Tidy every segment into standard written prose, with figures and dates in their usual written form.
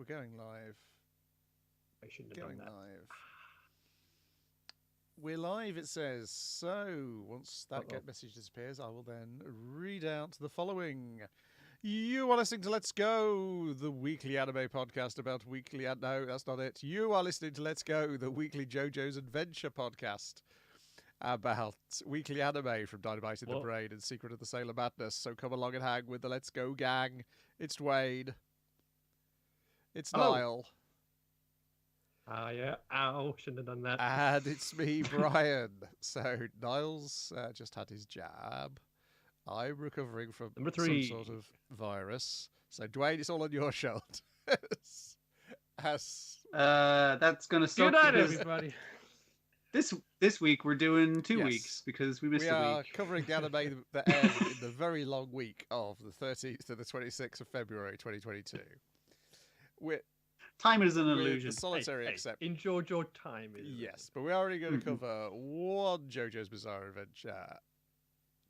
going live. I shouldn't have done that. Live. We're live, it says. So, once that get message disappears, I will then read out the following. You are listening to Let's Go, the weekly anime podcast about weekly... No, that's not it. You are listening to Let's Go, the weekly JoJo's Adventure podcast about weekly anime from Dynamite in the Brain and Secret of the Sailor Madness. So come along and hang with the Let's Go gang. It's Dwayne. It's Niall. Yeah. Ow. Shouldn't have done that. And it's me, Brian. So Niall's just had his jab. I'm recovering from some sort of virus. So Dwayne, it's all on your shoulders. That's going to suck. Good night, everybody. This week we're doing 2 weeks because we missed a week. We are covering the anime that aired in the very long week of the 13th to the 26th of February 2022. Time is an illusion. The solitary except in JoJo time is yes, but we're already going to cover one JoJo's Bizarre Adventure,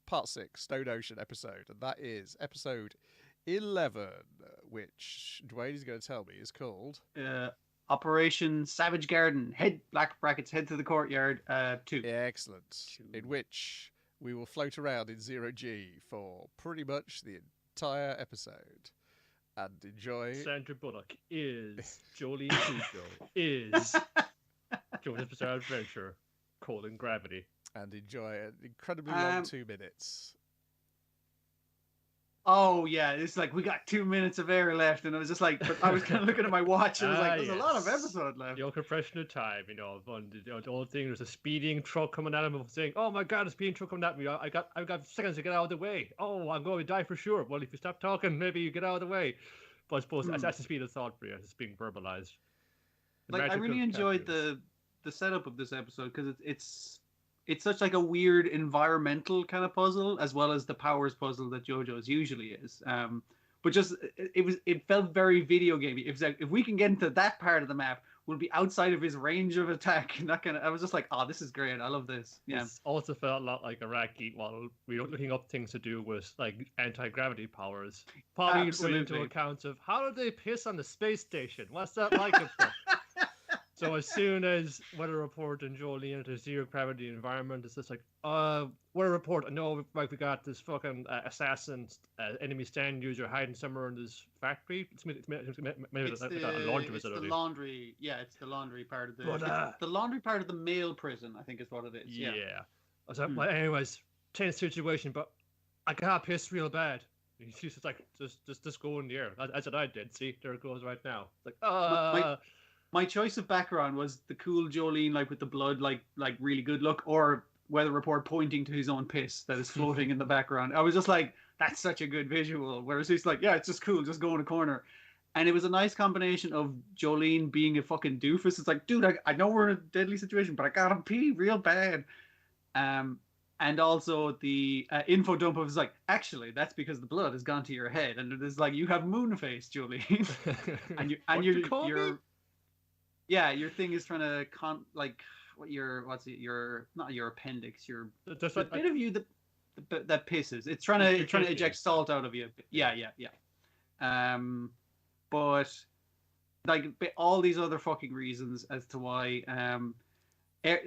Part 6, Stone Ocean episode, and that is episode 11, which Dwayne is going to tell me is called Operation Savage Garden. Head to the courtyard. 2. Excellent. In which we will float around in 0G for pretty much the entire episode. And enjoy. Sandra Bullock is Jolie Cujo is JoJo's Bizarre Adventure: Gravity. And enjoy an incredibly long 2 minutes. Oh yeah, it's like we got 2 minutes of air left, and I was just like, but I was kind of looking at my watch, and I was like, there's a lot of episode left. The compression of time, the old thing. There's a speeding truck coming at him, saying, "Oh my God, a speeding truck coming at me! I got seconds to get out of the way. Oh, I'm going to die for sure." Well, if you stop talking, maybe you get out of the way. But I suppose that's the speed of thought for you. It's being verbalized. I really enjoyed the setup of this episode because it's such like a weird environmental kind of puzzle as well as the powers puzzle that JoJo's usually is. But just it felt very video gamey. It was like, if we can get into that part of the map, we'll be outside of his range of attack. And that kind of, I was just like, oh, this is great. I love this. Yeah. It's also felt a lot like Iraqi while we were looking up things to do with like anti-gravity powers. Probably into accounts of how did they piss on the space station? What's that like up there? So as soon as Weather Report and Jolie enter zero gravity environment, it's just like, Weather Report, I know like we got this fucking assassin enemy stand user hiding somewhere in this factory. It's maybe a laundry facility. It's the laundry, it's the laundry part of the laundry part of the male prison, I think is what it is. Yeah. I was like, well, anyways, tense situation, but I got pissed real bad. She's just like, just go in the air. That's what I did. See, there it goes right now. It's like, My choice of background was the cool Jolene, like with the blood, like really good look, or Weather Report pointing to his own piss that is floating in the background. I was just like, that's such a good visual. Whereas he's like, yeah, it's just cool, just go in a corner. And it was a nice combination of Jolene being a fucking doofus. It's like, dude, I know we're in a deadly situation, but I gotta pee real bad. And also the info dump of like, actually, that's because the blood has gone to your head, and it's like, you have moon face, Jolene, and you're yeah, your thing is trying to not your appendix, your the bit of you that pisses. It's trying to eject salt out of you. Yeah. But like all these other fucking reasons as to why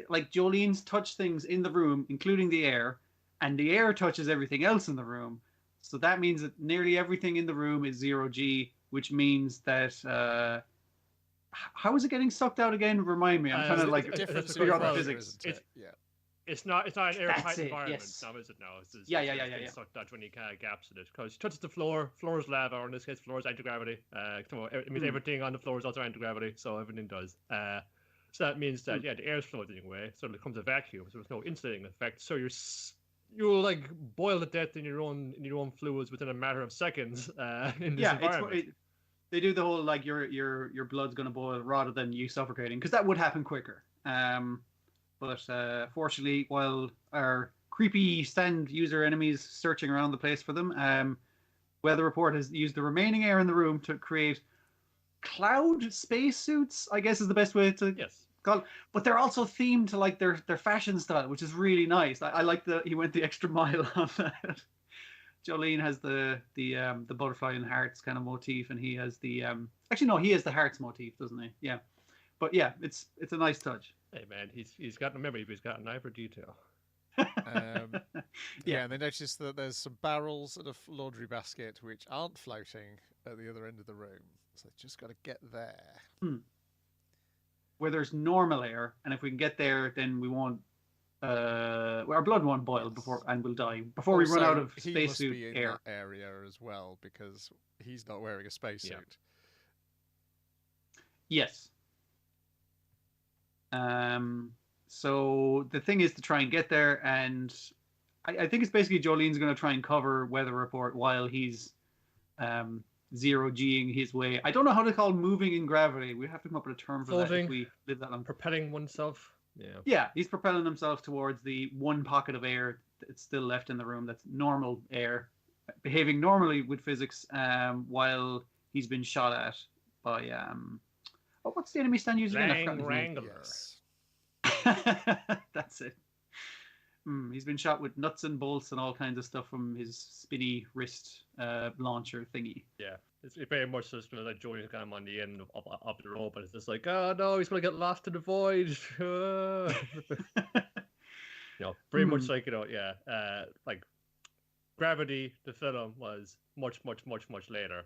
like Jolene's touch things in the room, including the air, and the air touches everything else in the room. So that means that nearly everything in the room is 0G, which means that how is it getting sucked out again? Remind me. I'm trying to like figure out the physics. It's not an airtight environment. Yes. Now, is it now? It's sucked out when you kind of gaps in it. Because it touches the floor. Floor is lava, or in this case, floor is anti-gravity. It means everything on the floor is also anti-gravity, so everything does. So that means that the air is floating away, so it becomes a vacuum. So there's no insulating effect. So you'll like boil to death in your own fluids within a matter of seconds in this environment. They do the whole like your blood's gonna boil rather than you suffocating, because that would happen quicker. But fortunately, while our creepy stand user enemies searching around the place for them, Weather Report has used the remaining air in the room to create cloud spacesuits, I guess is the best way to call it. But they're also themed to like their fashion style, which is really nice. I like he went the extra mile on that. Jolene has the butterfly and hearts kind of motif, and he has the actually no, he has the hearts motif, doesn't he? Yeah, but yeah, it's a nice touch. Hey man, he's got remember he's got an eye for detail. Yeah, and they notice that there's some barrels and a laundry basket which aren't floating at the other end of the room, so they just got to get there. Where there's normal air, and if we can get there, then we won't. Our blood won't boil before, and we'll die before we run out of spacesuit air. That area as well, because he's not wearing a spacesuit. Yeah. Yes. So the thing is to try and get there, and I think it's basically Jolene's going to try and cover weather report while he's zero-G'ing his way. I don't know how to call moving in gravity. We have to come up with a term for that if we live that long. Propelling oneself. Yeah. Yeah, he's propelling himself towards the one pocket of air that's still left in the room that's normal air, behaving normally with physics, while he's been shot at by what's the enemy stand using again? Wrangler. Yes. That's it. He's been shot with nuts and bolts and all kinds of stuff from his spinny wrist launcher thingy. Yeah, it's very much just like Joey's kind of on the end of the rope, but it's just like, oh no, he's gonna get lost in the void. Very much like like Gravity. The film was much later,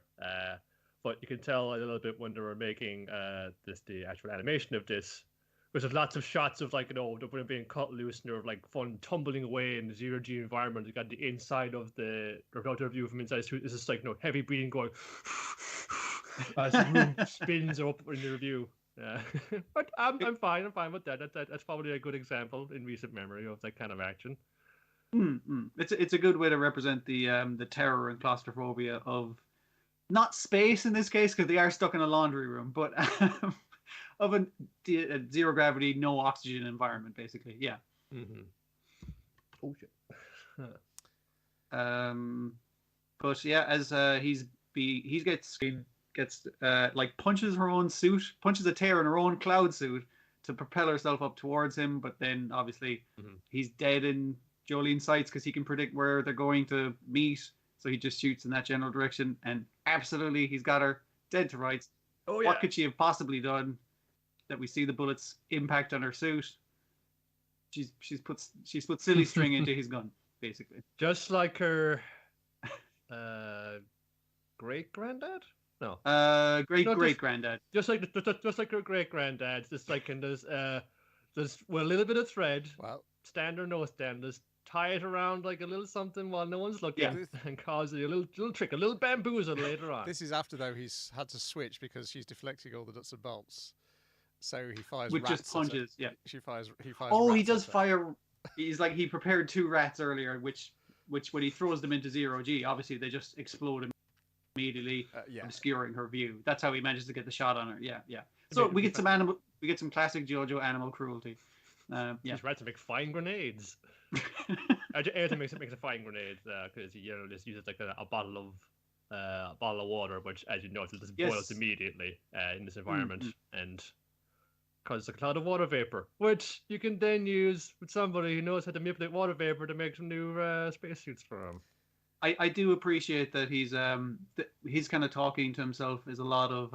but you can tell a little bit when they were making the actual animation of this. There's lots of shots of them being cut loose and they're like fun tumbling away in the zero-G environment. You got the inside of the outer view from inside. It's just like heavy breathing going as the room spins up in the review. But I'm fine with that. That's probably a good example in recent memory of that kind of action. It's a good way to represent the terror and claustrophobia of not space in this case because they are stuck in a laundry room, but of a zero gravity, no oxygen environment, basically. Yeah. Mm-hmm. Oh shit. But yeah, as he gets like punches her own suit, punches a tear in her own cloud suit to propel herself up towards him. But then obviously he's dead in Jolene's sights because he can predict where they're going to meet. So he just shoots in that general direction, and absolutely he's got her dead to rights. Oh yeah. What could she have possibly done? That we see the bullets impact on her suit. She's put silly string into his gun, basically. Just like her great granddad? No. Great granddad. Just like her great granddad. Just like there's a little bit of thread. Wow. Stand or no stand. Just tie it around like a little something while no one's looking, and cause a little trick, a little bamboozle later on. This is after though he's had to switch because she's deflecting all the nuts and bolts. So he fires with rats just punches. Yeah, he fires. Oh, he does fire. He's like he prepared 2 rats earlier, which when he throws them into zero-G, obviously they just explode immediately, obscuring her view. That's how he manages to get the shot on her. Yeah. So we get some classic JoJo animal cruelty. These rats make fine grenades. Everything makes a fine grenade because just uses like a bottle of water, which, as you know, just boils immediately in this environment and causes a cloud of water vapor, which you can then use with somebody who knows how to manipulate water vapor to make some new spacesuits for him. I do appreciate that he's kind of talking to himself as a lot of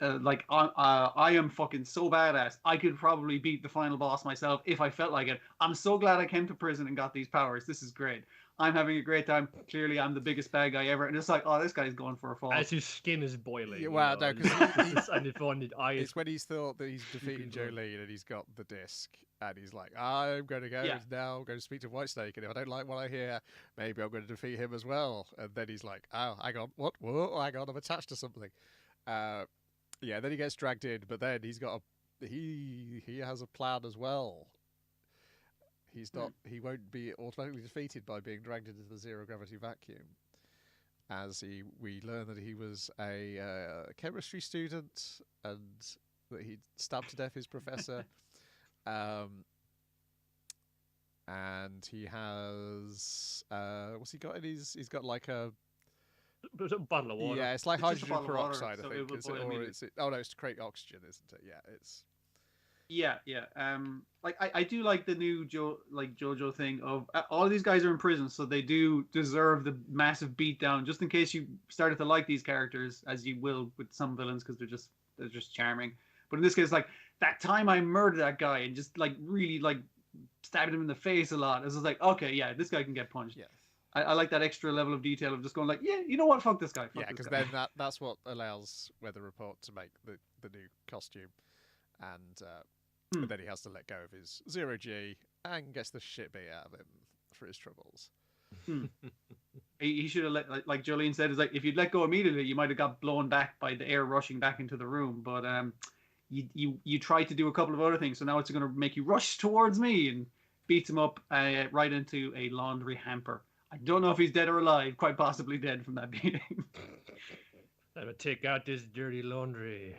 I am fucking so badass. I could probably beat the final boss myself if I felt like it. I'm so glad I came to prison and got these powers. This is great. I'm having a great time. Clearly, I'm the biggest bad guy ever. And it's like, oh, this guy's going for a fall. As his skin is boiling. Yeah, well, no, because it's when he's thought that he's defeating Jolene and he's got the disc. And he's like, I'm going to go now. I'm going to speak to Whitesnake. And if I don't like what I hear, maybe I'm going to defeat him as well. And then he's like, oh, hang on. What? Whoa, hang on. I'm attached to something. Then he gets dragged in. But then he's got he has a plan as well. He's not. He won't be automatically defeated by being dragged into the zero gravity vacuum. As we learn that he was a chemistry student and that he stabbed to death his professor, and he has what's he got in his? He's got like a bottle of water. Yeah, it's like hydrogen peroxide, I think. Oh no, it's to create oxygen, isn't it? Yeah, it's. Yeah, yeah. Like I do like the new JoJo thing of all of these guys are in prison, so they do deserve the massive beatdown. Just in case you started to like these characters, as you will with some villains, because they're just charming. But in this case, like that time I murdered that guy and just like really like stabbed him in the face a lot. It's just like, okay, yeah, this guy can get punched. Yes. I like that extra level of detail of just going like, yeah, you know what, fuck this guy. Yeah, because then that's what allows Weather Report to make the new costume, and then he has to let go of his 0G and gets the shit beat out of him for his troubles. He should have like Jolene said, is like if you'd let go immediately, you might have got blown back by the air rushing back into the room. But you tried to do a couple of other things, so now it's going to make you rush towards me and beats him up right into a laundry hamper. I don't know if he's dead or alive. Quite possibly dead from that beating. Let me take out this dirty laundry.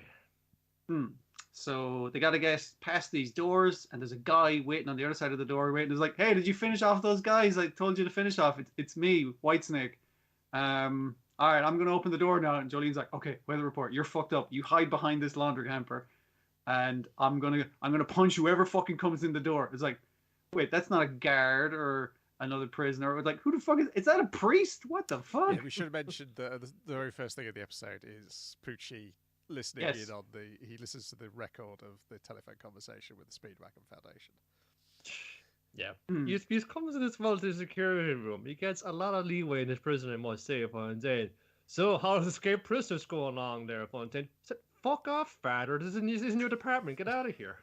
So they got to get past these doors, and there's a guy waiting on the other side of the door. Waiting. He's like, "Hey, did you finish off those guys? I told you to finish off. It's me, Whitesnake. All right, I'm gonna open the door now." And Jolene's like, "Okay, Weather Report, you're fucked up. You hide behind this laundry hamper, and I'm gonna punch whoever fucking comes in the door." It's like, wait, that's not a guard or another prisoner. It was like, who the fuck is that? A priest? What the fuck? Yeah, we should have mentioned the very first thing of the episode is Poochie listening in on he listens to the record of the telephone conversation with the Speedwagon Foundation. Yeah. He comes in this multi-security room. He gets a lot of leeway in his prison, I must say, upon saying, "So, how's escaped prisoners going along there, upon saying?" "Fuck off, father. This isn't your department. Get out of here."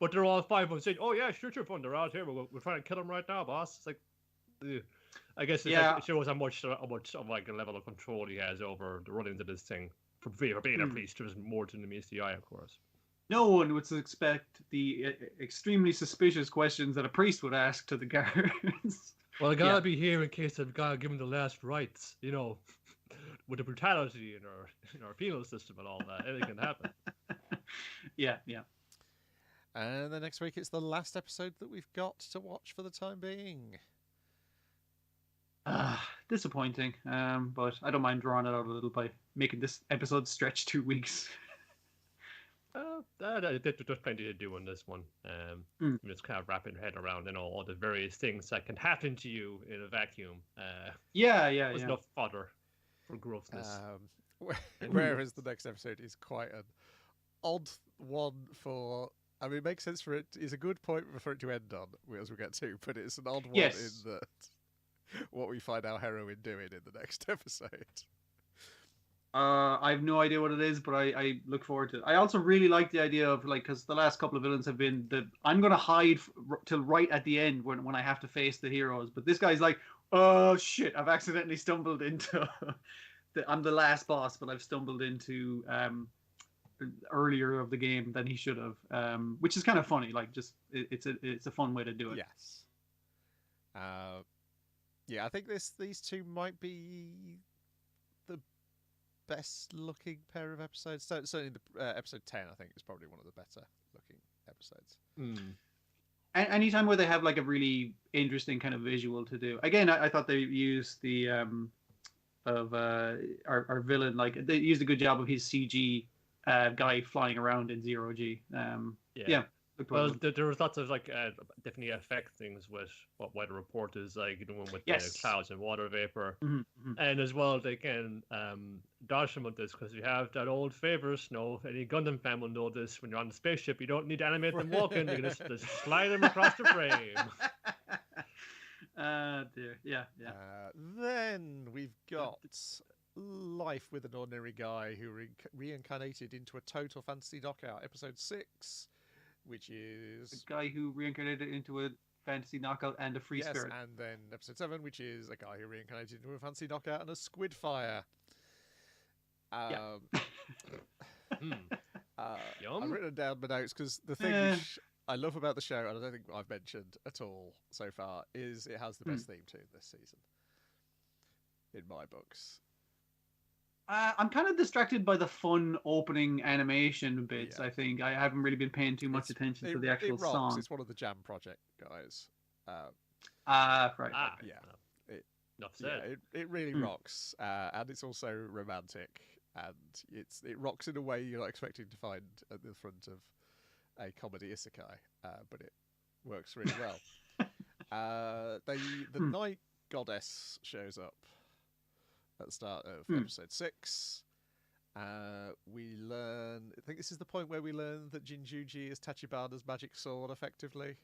But they're all five of them saying, "Oh yeah, sure, fun. They're out here. We're trying to kill them right now, boss." It's like, ugh. I guess it shows how much of like a level of control he has over the runnings of this thing. For being a priest, there's more to the meets the eye, of course. No one would expect the extremely suspicious questions that a priest would ask to the guards. Well, I gotta be here in case I've got to give him the last rites, you know, with the brutality in our penal system and all that. Anything can happen. Yeah. And the next week, it's the last episode that we've got to watch for the time being. Disappointing, but I don't mind drawing it out a little by making this episode stretch 2 weeks. There's plenty to do on this one. Just kind of wrapping your head around, all the various things that can happen to you in a vacuum. There's enough fodder for grossness. Whereas the next episode is quite an odd one for... I mean, it makes sense for it. It's a good point for it to end on, as we get to, but it's an odd one in that what we find our heroine doing in the next episode. I have no idea what it is, but I look forward to it. I also really like the idea of, like, because the last couple of villains have been that I'm going to hide till right at the end when I have to face the heroes. But this guy's like, oh shit, I've accidentally stumbled into... I'm the last boss, but I've stumbled into... earlier of the game than he should have, which is kind of funny. Like, just it's a fun way to do it. Yes. I think these two might be the best looking pair of episodes. Certainly, the episode 10, I think, is probably one of the better looking episodes. Anytime where they have like a really interesting kind of visual to do. Again, I thought they used the of our villain, like they used a good job of his CG. Guy flying around in 0G. Well, there was lots of like definitely effect things with what Weather Report is like doing with the clouds and water vapor, and as well they can dodge some of this because you have that old favorite. Any Gundam fan will know this. When you're on the spaceship, you don't need to animate them walking. You can just slide them across the frame. Dear. Yeah. Then we've got Life with an Ordinary Guy who reincarnated into a Total Fantasy Knockout, episode 6, which is the guy who reincarnated into a fantasy knockout and a free spirit. And then episode 7, which is a guy who reincarnated into a fantasy knockout and a squid fire. I've written down my notes because the thing which I love about the show, and I don't think I've mentioned at all so far, is it has the best theme tune this season in my books. I'm kind of distracted by the fun opening animation bits. I think I haven't really been paying too much attention to the actual song. It's one of the Jam Project guys. Right. Enough said. It really rocks, and it's also romantic, and it rocks in a way you're not expecting to find at the front of a comedy isekai, but it works really well. The night goddess shows up at the start of episode 6. We learn, I think this is the point where we learn that Jinjuji is Tachibana's magic sword, effectively.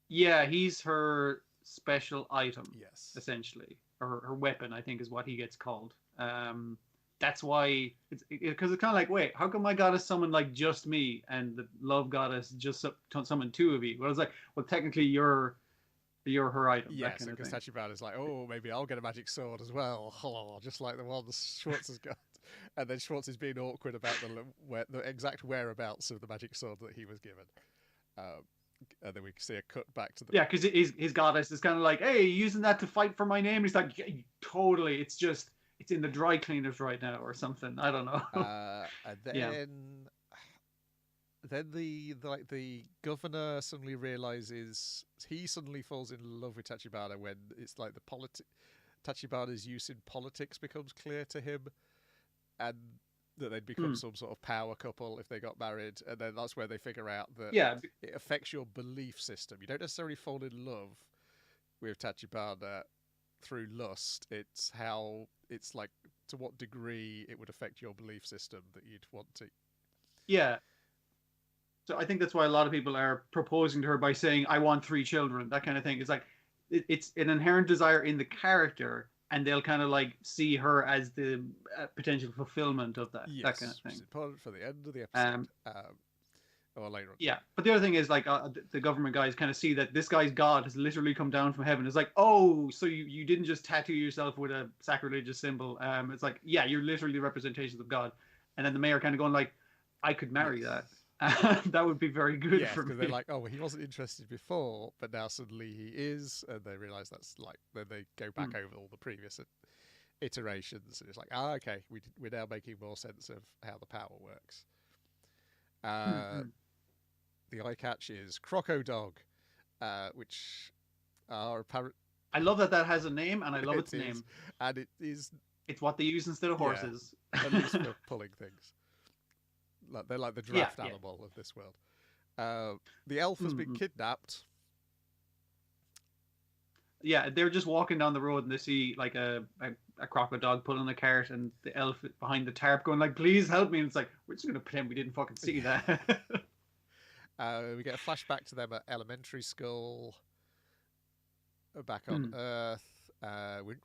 Yeah, he's her special item. Yes. Essentially. Or her weapon, I think, is what he gets called. That's why, because it's kind of like, wait, how come my goddess summoned like just me, and the love goddess just summoned 2 of you? Well, it's like, well, technically you're her item. Yes, because Tachibana's like, oh, maybe I'll get a magic sword as well, just like the ones Schwartz has got. And then Schwartz is being awkward about the exact whereabouts of the magic sword that he was given. And then we see a cut back to the... Yeah, because his goddess is kind of like, hey, using that to fight for my name? And he's like, yeah, totally, it's in the dry cleaners right now or something. I don't know. And then... Then the governor suddenly realizes he suddenly falls in love with Tachibana when it's like Tachibana's use in politics becomes clear to him, and that they'd become some sort of power couple if they got married, and then that's where they figure out that it affects your belief system. You don't necessarily fall in love with Tachibana through lust. It's like to what degree it would affect your belief system that you'd want to. Yeah. So I think that's why a lot of people are proposing to her by saying, I want 3 children, that kind of thing. It's like, it's an inherent desire in the character, and they'll kind of like see her as the potential fulfillment of that, that kind of thing. It's important for the end of the episode. Or later on. Yeah, but the other thing is like the government guys kind of see that this guy's god has literally come down from heaven. It's like, oh, so you didn't just tattoo yourself with a sacrilegious symbol. It's like, yeah, you're literally the representations of God. And then the mayor kind of going like, I could marry that. That would be very good for me. Because they're like, oh, well, he wasn't interested before, but now suddenly he is, and they realise that's like, then they go back over all the previous iterations, and it's like, okay, we're now making more sense of how the power works. The eye catch is Crocodog, which are apparent. I love that has a name, and I love its name. And it is. It's what they use instead of horses. At least for pulling things. They're like the draft animal of this world. The elf has been kidnapped. Yeah, they're just walking down the road and they see like a crocodile pulling a cart, and the elf behind the tarp going like, please help me. And it's like, we're just going to pretend we didn't fucking see that. We get a flashback to them at elementary school. Back on Earth.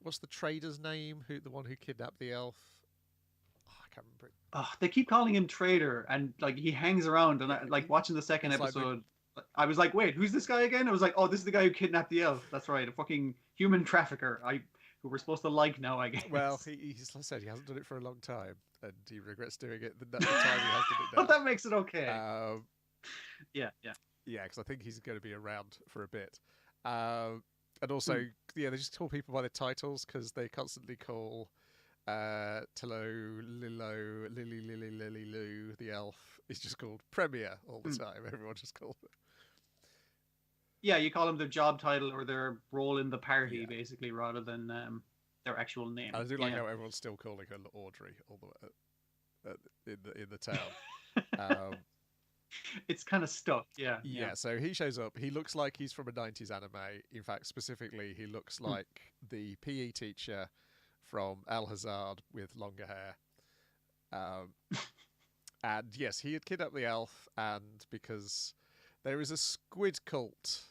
What's the trader's name? The one who kidnapped the elf? I can't remember. They keep calling him Trader, and like he hangs around. And like watching the second episode, I was like, wait, who's this guy again? I was like, oh, this is the guy who kidnapped the elf. That's right, a fucking human trafficker. Who we're supposed to like now, I guess. Well, he's like I said, he hasn't done it for a long time, and he regrets doing it the time he has done it now. But that makes it okay. Yeah, because I think he's going to be around for a bit. And also, they just call people by their titles because they constantly call Tillo, Lilo, Lily, Lou, the elf is just called Premier all the time. Everyone just calls it. Yeah, you call them their job title or their role in the party, basically, rather than their actual name. And I do like how everyone's still calling her Audrey all the in the town. It's kind of stuck, yeah. So he shows up. He looks like he's from a 90s anime. In fact, specifically, he looks like the PE teacher from Al Hazard with longer hair. And yes, he had kidnapped the elf, and because there is a squid cult,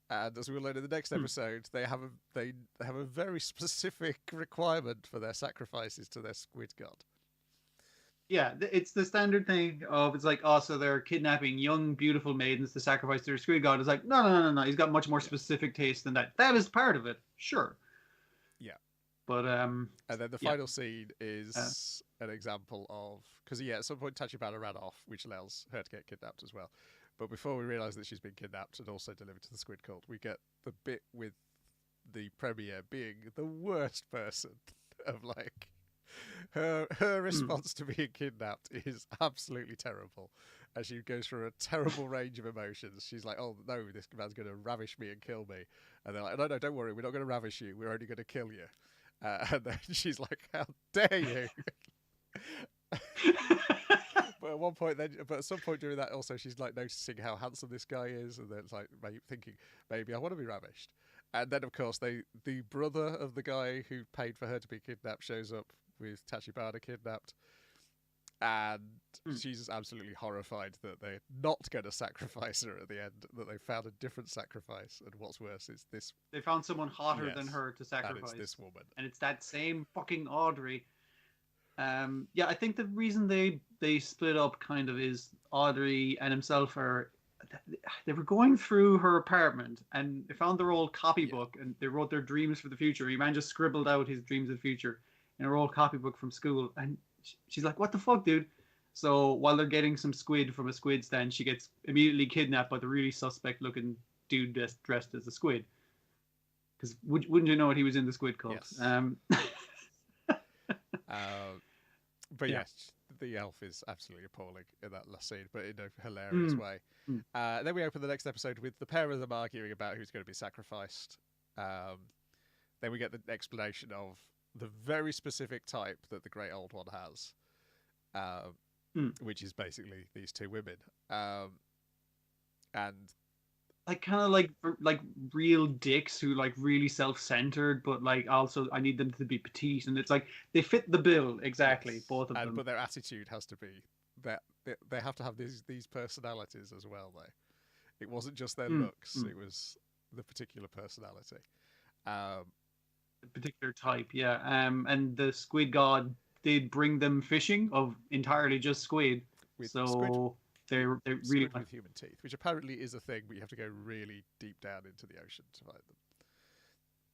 and as we'll learn in the next episode, they have a very specific requirement for their sacrifices to their squid god. Yeah, it's the standard thing of, it's like, so they're kidnapping young, beautiful maidens to sacrifice to their squid god. It's like, no. He's got much more specific taste than that. That is part of it, sure. Yeah. But, and then the final scene is an example of, because, at some point Tachibana ran off, which allows her to get kidnapped as well. But before we realise that she's been kidnapped and also delivered to the squid cult, we get the bit with the Premier being the worst person of, like... Her response to being kidnapped is absolutely terrible, as she goes through a terrible range of emotions. She's like, "Oh no, this man's going to ravish me and kill me," and they're like, "No, don't worry, we're not going to ravish you. We're only going to kill you." And then she's like, "How dare you!" But at one point, but at some point during that, also she's like noticing how handsome this guy is, and then it's like thinking maybe I want to be ravished. And then of course the brother of the guy who paid for her to be kidnapped shows up with Tachibana kidnapped, and she's just absolutely horrified that they're not going to sacrifice her at the end. That they found a different sacrifice, and what's worse is this. They found someone hotter than her to sacrifice. And it's this woman, and it's that same fucking Audrey. Yeah, I think the reason they split up kind of is Audrey and himself they were going through her apartment and they found their old copybook and they wrote their dreams for the future. Your man just scribbled out his dreams of the future in her old copybook from school, and she's like, "What the fuck, dude?" So while they're getting some squid from a squid stand, she gets immediately kidnapped by the really suspect-looking dude dressed as a squid. Because wouldn't you know it, he was in the Squid Cult. Yes. But yes, the elf is absolutely appalling in that last scene, but in a hilarious way. Then we open the next episode with the pair of them arguing about who's going to be sacrificed. Then we get the explanation of the very specific type that the Great Old One has, which is basically these two women. And like kind of like real dicks who like really self-centered, but like also I need them to be petite, and it's like they fit the bill exactly, yes. Both of them. But their attitude has to be that they have to have these personalities as well. Though it wasn't just their looks; it was the particular personality, the particular type. Yeah, and the Squid God did bring them fishing of entirely just squid. Squid. They really with human teeth, which apparently is a thing, but you have to go really deep down into the ocean to find them.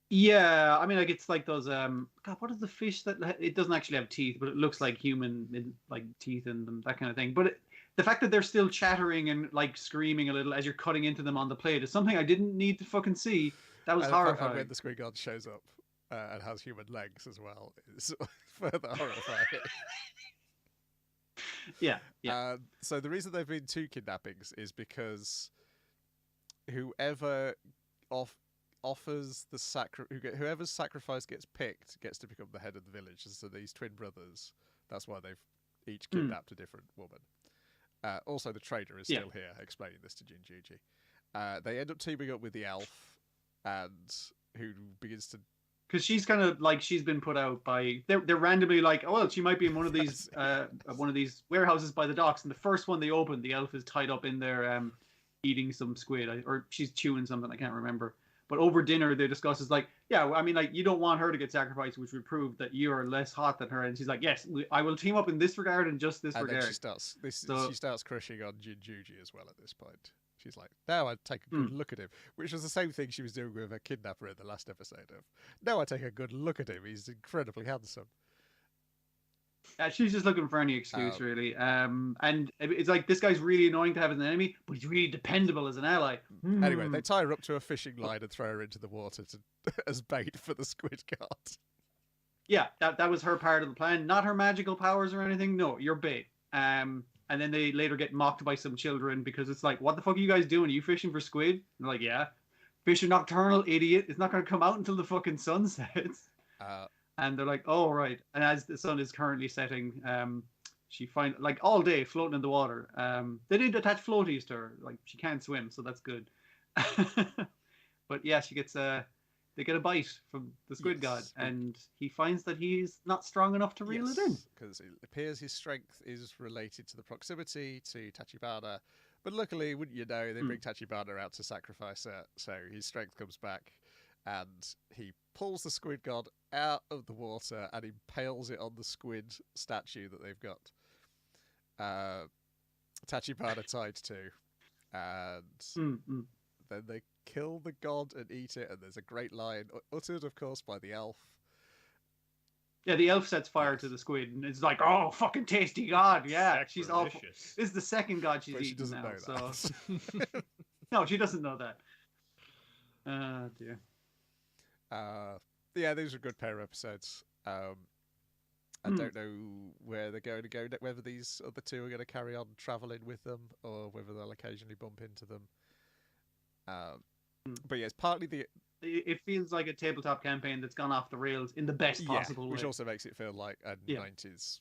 Yeah, I mean, like it's like those God, what is the fish that it doesn't actually have teeth, but it looks like human like teeth in them, that kind of thing. But the fact that they're still chattering and like screaming a little as you're cutting into them on the plate is something I didn't need to fucking see. That was horrifying. And when the Squid God shows up and has human legs as well, it's further horrifying. Yeah. So the reason there've been two kidnappings is because whoever's sacrifice gets picked gets to become the head of the village. And so these twin brothers, that's why they've each kidnapped a different woman. Also, the trader is still here explaining this to Jinjuji. They end up teaming up with the elf, and who begins to. Because she's kind of like she's been put out by they're randomly like, oh well, she might be in one of these warehouses by the docks, and the first one they open, the elf is tied up in there eating some squid, or she's chewing something, I can't remember. But over dinner they discuss is like, yeah, I mean, like you don't want her to get sacrificed, which would prove that you are less hot than her. And she's like, yes, I will team up in this regard and just this regard. Then she starts crushing on Jinjuji as well at this point. She's like, now I take a good look at him, which was the same thing she was doing with her kidnapper in the last episode of. Now I take a good look at him. He's incredibly handsome. She's just looking for any excuse, really. And it's like, this guy's really annoying to have as an enemy, but he's really dependable as an ally. Anyway, they tie her up to a fishing line and throw her into the water as bait for the Squid God. Yeah, that was her part of the plan. Not her magical powers or anything. No, you're bait. And then they later get mocked by some children because it's like, what the fuck are you guys doing? Are you fishing for squid? And they're like, yeah. Fishing nocturnal, idiot. It's not going to come out until the fucking sun sets. And they're like, oh, right. And as the sun is currently setting, she finds, like, all day floating in the water. They did attach floaties to her. Like, she can't swim, so that's good. But yeah, she gets they get a bite from the Squid God, and he finds that he's not strong enough to reel it in. Because it appears his strength is related to the proximity to Tachibana. But luckily, wouldn't you know, they bring Tachibana out to sacrifice her, so his strength comes back, and he pulls the Squid God out of the water and impales it on the squid statue that they've got Tachibana tied to. And then they kill the god and eat it, and there's a great line uttered, of course, by the elf. Yeah, the elf sets fire to the squid, and it's like, oh, fucking tasty god. Yeah, she's awful. This is the second god she's eaten she doesn't now. Know that. No, she doesn't know that. Oh, dear. Yeah, these are a good pair of episodes. I don't know where they're going to go, whether these other two are going to carry on travelling with them, or whether they'll occasionally bump into them. But yeah, it's partly it feels like a tabletop campaign that's gone off the rails in the best possible way. Which also makes it feel like a 90s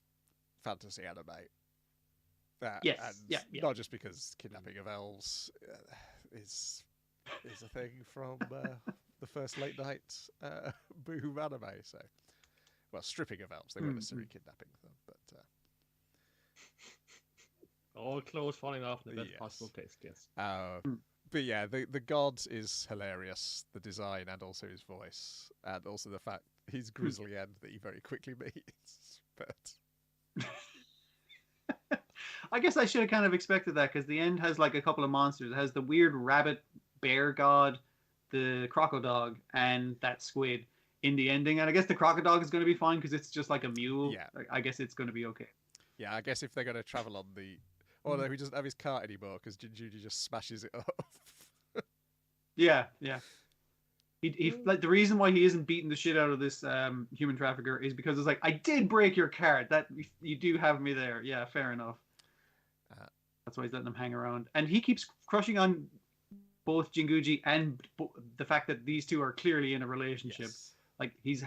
fantasy anime. Yes. And Yeah. not just because kidnapping of elves is a thing from the first late night Boom anime. So, well, stripping of elves. They weren't necessarily kidnapping them, but all clothes falling off in the best yes. possible taste. Yes. But yeah, the god is hilarious. The design and also his voice, and also the fact his grisly end that he very quickly meets. But I guess I should have kind of expected that because the end has like a couple of monsters. It has the weird rabbit bear god, the crocodile, and that squid in the ending. And I guess the crocodile is going to be fine because it's just like a mule. Yeah. I guess it's going to be okay. Yeah, I guess if they're going to travel on the... Although he doesn't have his cart anymore because Jinjuji just smashes it up. Yeah. He like the reason why he isn't beating the shit out of this human trafficker is because it's like, I did break your cart. That you do have me there. Yeah, fair enough. That's why he's letting them hang around, and he keeps crushing on both Jinguji and the fact that these two are clearly in a relationship. Yes. Like he's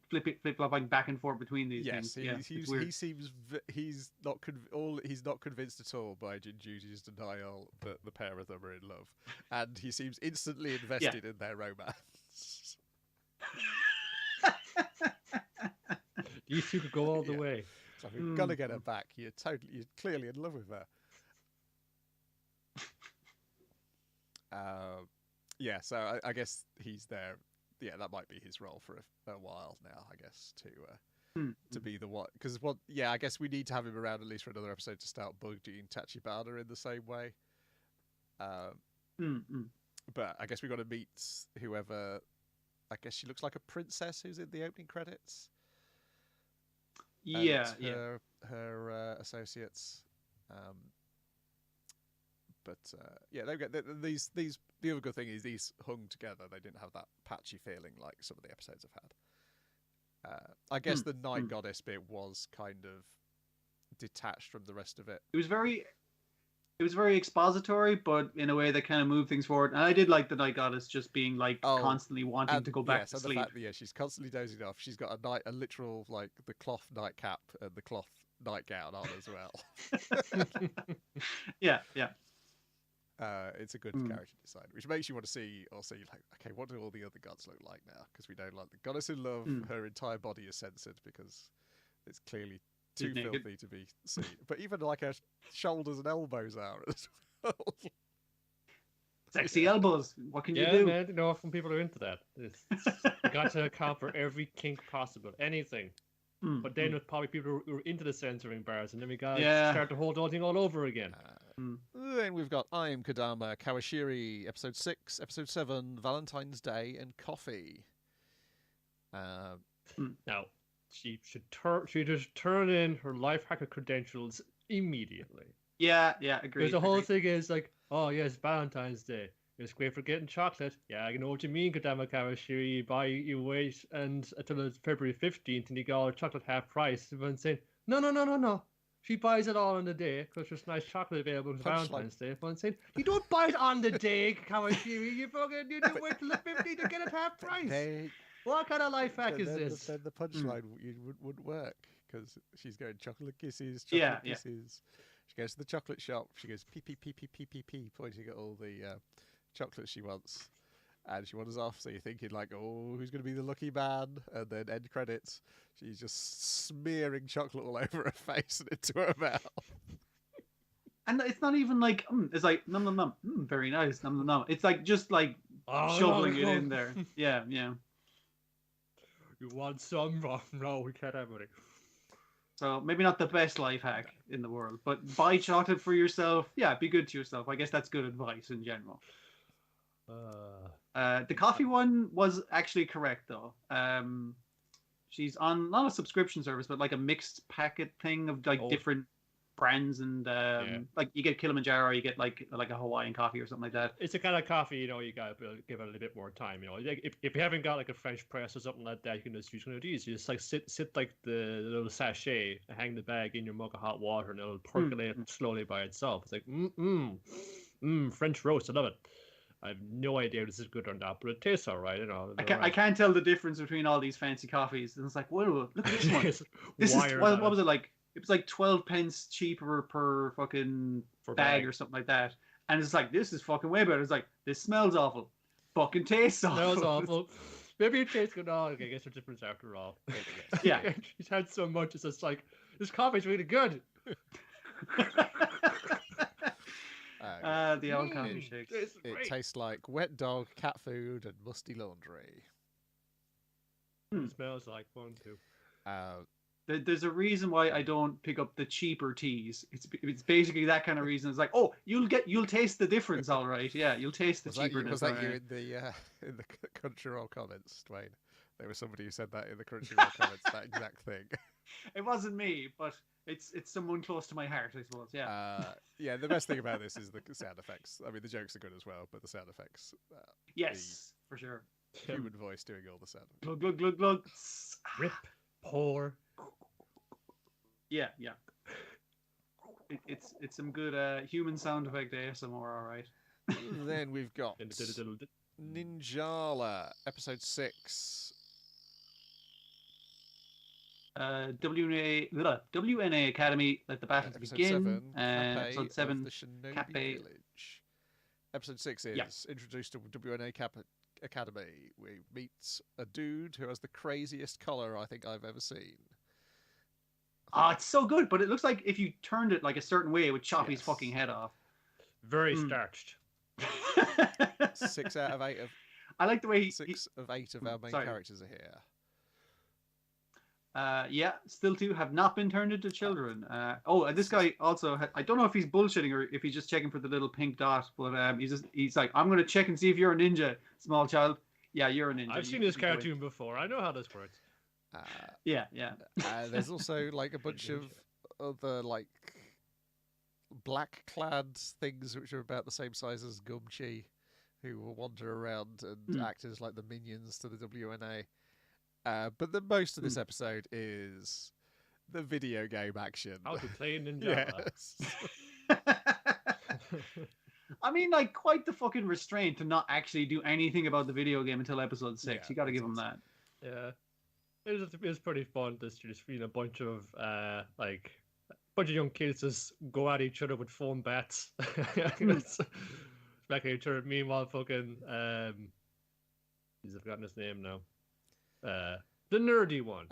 flip-flopping back and forth between these things. He seems he's not convinced at all by Jinjuji's denial that the pair of them are in love, and he seems instantly invested in their romance. These two could go all the way. It's like, we've got to get her back. You're clearly in love with her. So I guess he's there. Yeah, that might be his role for a while now. I guess to be the one, because I guess we need to have him around at least for another episode to start Buggy and Tachibana in the same way. But I guess we got to meet whoever. I guess she looks like a princess who's in the opening credits. Her associates. They get these. The other good thing is these hung together. They didn't have that patchy feeling like some of the episodes have had. I guess the night goddess bit was kind of detached from the rest of it. It was very expository, but in a way that kind of moved things forward. And I did like the night goddess just being like constantly wanting to go back to sleep. The fact that she's constantly dozing off. She's got a literal like the cloth nightcap and the cloth nightgown on as well. Yeah. It's a good character design, which makes you want to see like, okay, what do all the other gods look like now? Because we don't like the goddess in love. Her entire body is censored because it's clearly too filthy to be seen. But even like her shoulders and elbows are as well. Sexy elbows. What can you do? Yeah, man. You know, often people are into that. You got to account for every kink possible, anything. But then with probably people who are into the censoring bars, and then we got to start the whole thing all over again. Then we've got I Am KODAMA, Kawashiri, Episode 6, Episode 7, Valentine's Day, and Coffee. Now, she just turn in her life hacker credentials immediately. Yeah, agreed. Because the whole thing is like, oh yes, Valentine's Day. It's great for getting chocolate. Yeah, I know what you mean, KODAMA Kawashiri. You wait until February 15th and you get all the chocolate half price. Everyone's saying, no. She buys it all on the day because there's nice chocolate available on Valentine's Day. Everyone's saying, you don't buy it on the day, Kawashiri. You wait till the 15th to get it half price. What kind of life hack is this? Then the punchline wouldn't work because she's going chocolate kisses, kisses. She goes to the chocolate shop. She goes pee, pointing at all the chocolate she wants, and she wanders off. So you're thinking like, oh, who's going to be the lucky man? And then end credits, she's just smearing chocolate all over her face and into her mouth. And it's not even like it's like nom, very nice, nom. It's like just like shoveling it in there. Yeah. You want some? No, we can't have it. So maybe not the best life hack in the world, but buy chocolate for yourself. Yeah, be good to yourself. I guess that's good advice in general. The coffee one was actually correct though. She's on not a subscription service, but like a mixed packet thing of like different brands, and like you get Kilimanjaro, you get like a Hawaiian coffee or something like that. It's a kind of coffee, you gotta give it a little bit more time. Like if you haven't got like a French press or something like that, you can just use one of these. You just like sit like the little sachet, hang the bag in your mug of hot water, and it'll percolate slowly by itself. It's like French roast, I love it. I have no idea if this is good or not, but it tastes all right. I can't tell the difference between all these fancy coffees. And it's like, whoa, look at this one. What was it like? it was like 12 pence cheaper per fucking bag or something like that. And it's like, this is fucking way better. It's like, this smells awful. Fucking tastes awful. Smells awful. Maybe it tastes good. Oh, okay, I guess there's a difference after all. Yeah. He's had so much, it's just like, this coffee's really good. The old coffee shakes. It tastes like wet dog, cat food, and musty laundry. It smells like one too. There's a reason why I don't pick up the cheaper teas. It's basically that kind of reason. It's like, oh, you'll taste the difference, all right. Yeah, you'll taste the cheaperness. Was that you in the Crunchyroll comments, Dwayne? There was somebody who said that in the Crunchyroll comments, that exact thing. It wasn't me, but it's someone close to my heart, I suppose. Yeah. Yeah. The best thing about this is the sound effects. I mean, the jokes are good as well, but the sound effects. Yes, for sure. Human voice doing all the sound. Glug glug glug glug. Rip, pour. Yeah. It's some good human sound effect ASMR, all right. Then we've got Ninjala, episode 6. WNA Academy, let the battle begin. Episode 7, the Shinobi Cape. Village. Episode 6 is introduced to WNA Academy. We meet a dude who has the craziest collar I think I've ever seen. Oh, it's so good, but it looks like if you turned it like a certain way, it would chop his fucking head off. Very starched. 6 out of 8 of. I like the way 6 of 8 of our main characters are here. Still 2 have not been turned into children. And this guy also, I don't know if he's bullshitting or if he's just checking for the little pink dot, but he's like, I'm going to check and see if you're a ninja, small child. Yeah, you're a ninja. I've seen this cartoon before. I know how this works. Yeah. There's also like a bunch of other like black clad things which are about the same size as Gumchi, who will wander around and act as like the minions to the WNA. But the most of this episode is the video game action. How to play Ninjala. Yes. I mean, like, quite the fucking restraint to not actually do anything about the video game until episode 6. Yeah, you got to give him that. Yeah. It was pretty fun to just a bunch of young kids just go at each other with foam bats. Back at each other. Meanwhile, fucking I've forgotten his name now. The nerdy one.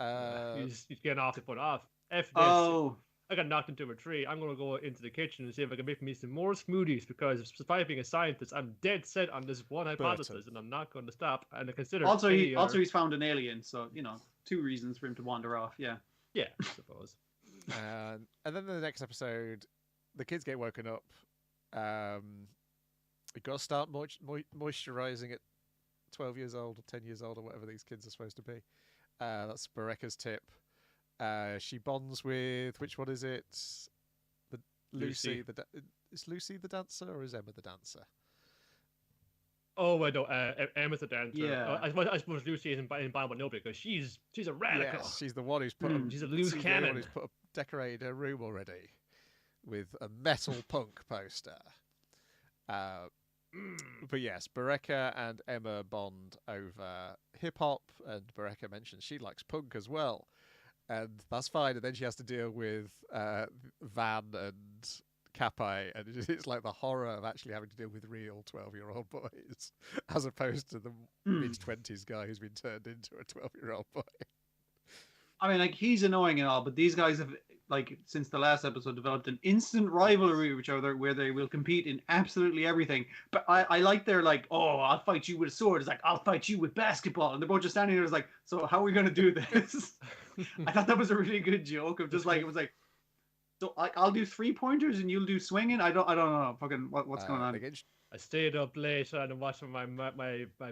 He's getting off the foot off. F this. Oh. I got knocked into a tree. I'm gonna go into the kitchen and see if I can make me some more smoothies because despite being a scientist, I'm dead set on this one hypothesis and I'm not going to stop. And I consider also he's found an alien, so 2 reasons for him to wander off. Yeah, I suppose. And then the next episode, the kids get woken up. You've got to start moisturizing at 12 years old or 10 years old or whatever these kids are supposed to be. That's Bareka's tip. She bonds with, which one is it? Lucy. Is Lucy the dancer or is Emma the dancer? Oh, I don't. Emma's the dancer. Yeah. I suppose Lucy isn't in bond with nobody because she's a radical. Yes, she's the one who's put. She's a loose cannon. Decorated her room already with a metal punk poster. But yes, Bareka and Emma bond over hip hop, and Bareka mentions she likes punk as well, and that's fine. And then she has to deal with Van and Kapai, and it's like the horror of actually having to deal with real 12-year-old boys, as opposed to the mid-20s guy who's been turned into a 12-year-old boy. I mean, like, he's annoying and all, but these guys have, like, since the last episode, developed an instant rivalry with each other where they will compete in absolutely everything. But I like their, like, oh, I'll fight you with a sword. It's like, I'll fight you with basketball. And they're both just standing there. It's like, so how are we going to do this? I thought that was a really good joke of just, like, it was like, so I'll do 3-pointers and you'll do swinging? I don't know. Fucking, what's going on? I stayed up late and watching my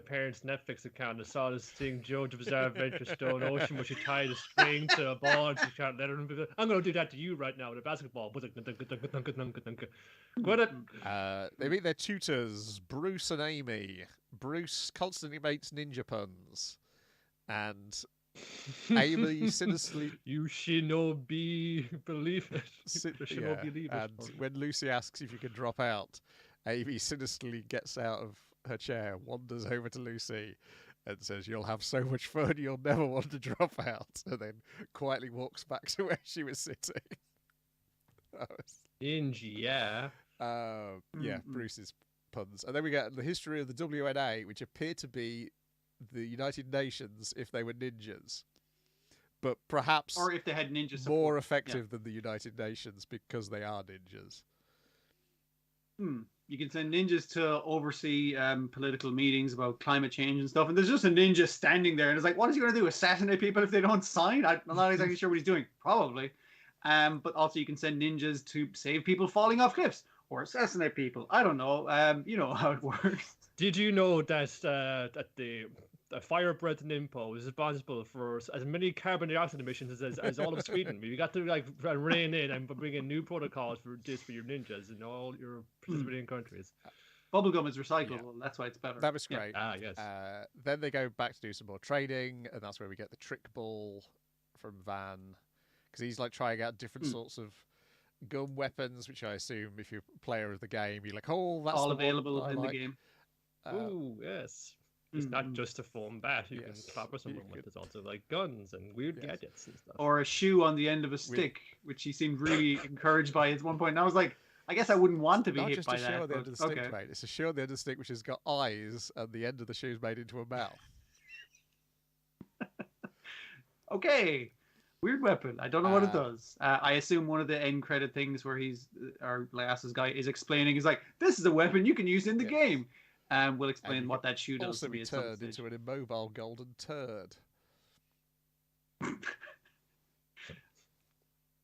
parents' Netflix account and saw this thing, JoJo Bizarre Adventure Stone Ocean, where she tied a string to a ball and she can't let her. I'm going to do that to you right now with a basketball. They meet their tutors, Bruce and Amy. Bruce constantly makes ninja puns, and Amy sinisterly. You shinobi believe it. And when Lucy asks if you can drop out, Amy sinisterly gets out of her chair, wanders over to Lucy, and says, "You'll have so much fun, you'll never want to drop out," and then quietly walks back to where she was sitting. Ninja. Yeah, Bruce's puns. And then we get the history of the WNA, which appear to be the United Nations if they were ninjas. But perhaps or if they had ninja support. More effective than the United Nations because they are ninjas. You can send ninjas to oversee political meetings about climate change and stuff. And there's just a ninja standing there. And it's like, what is he going to do? Assassinate people if they don't sign? I'm not exactly sure what he's doing. Probably. But also you can send ninjas to save people falling off cliffs or assassinate people. I don't know. You know how it works. Did you know that that the fire breath Nimpo is responsible for as many carbon dioxide emissions as all of Sweden? We got to like rein in and bring in new protocols for this for your ninjas in all your participating countries. Bubblegum is recyclable. That's why it's better. That was great. Yes. Then they go back to do some more training, and that's where we get the trick ball from Van, because he's like trying out different sorts of gun weapons, which I assume if you're a player of the game, you're like, oh, that's all available in the game. Oh, yes. It's not just a foam bat. You can clobber someone with. There's also like guns and weird gadgets and stuff. Or a shoe on the end of a stick, which he seemed really encouraged by at one point. And I was like, I guess I wouldn't want to be hit by that. Not just a shoe on the end of the stick, mate. It's a shoe on the end of the stick which has got eyes, and the end of the shoe is made into a mouth. Okay. Weird weapon. I don't know what it does. I assume one of the end credit things where our glasses guy is explaining is like, this is a weapon you can use in the game. And we'll explain what that shoe does. Also be turned into an immobile golden turd.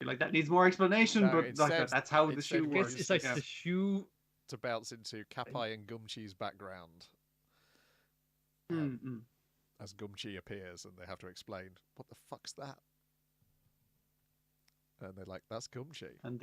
Like that needs more explanation, but that's how the shoe works. It's like the shoe to bounce into Kapai and Gumchi's background. As Gumchi appears, and they have to explain what the fuck's that. And they're like, "That's Gumchi." And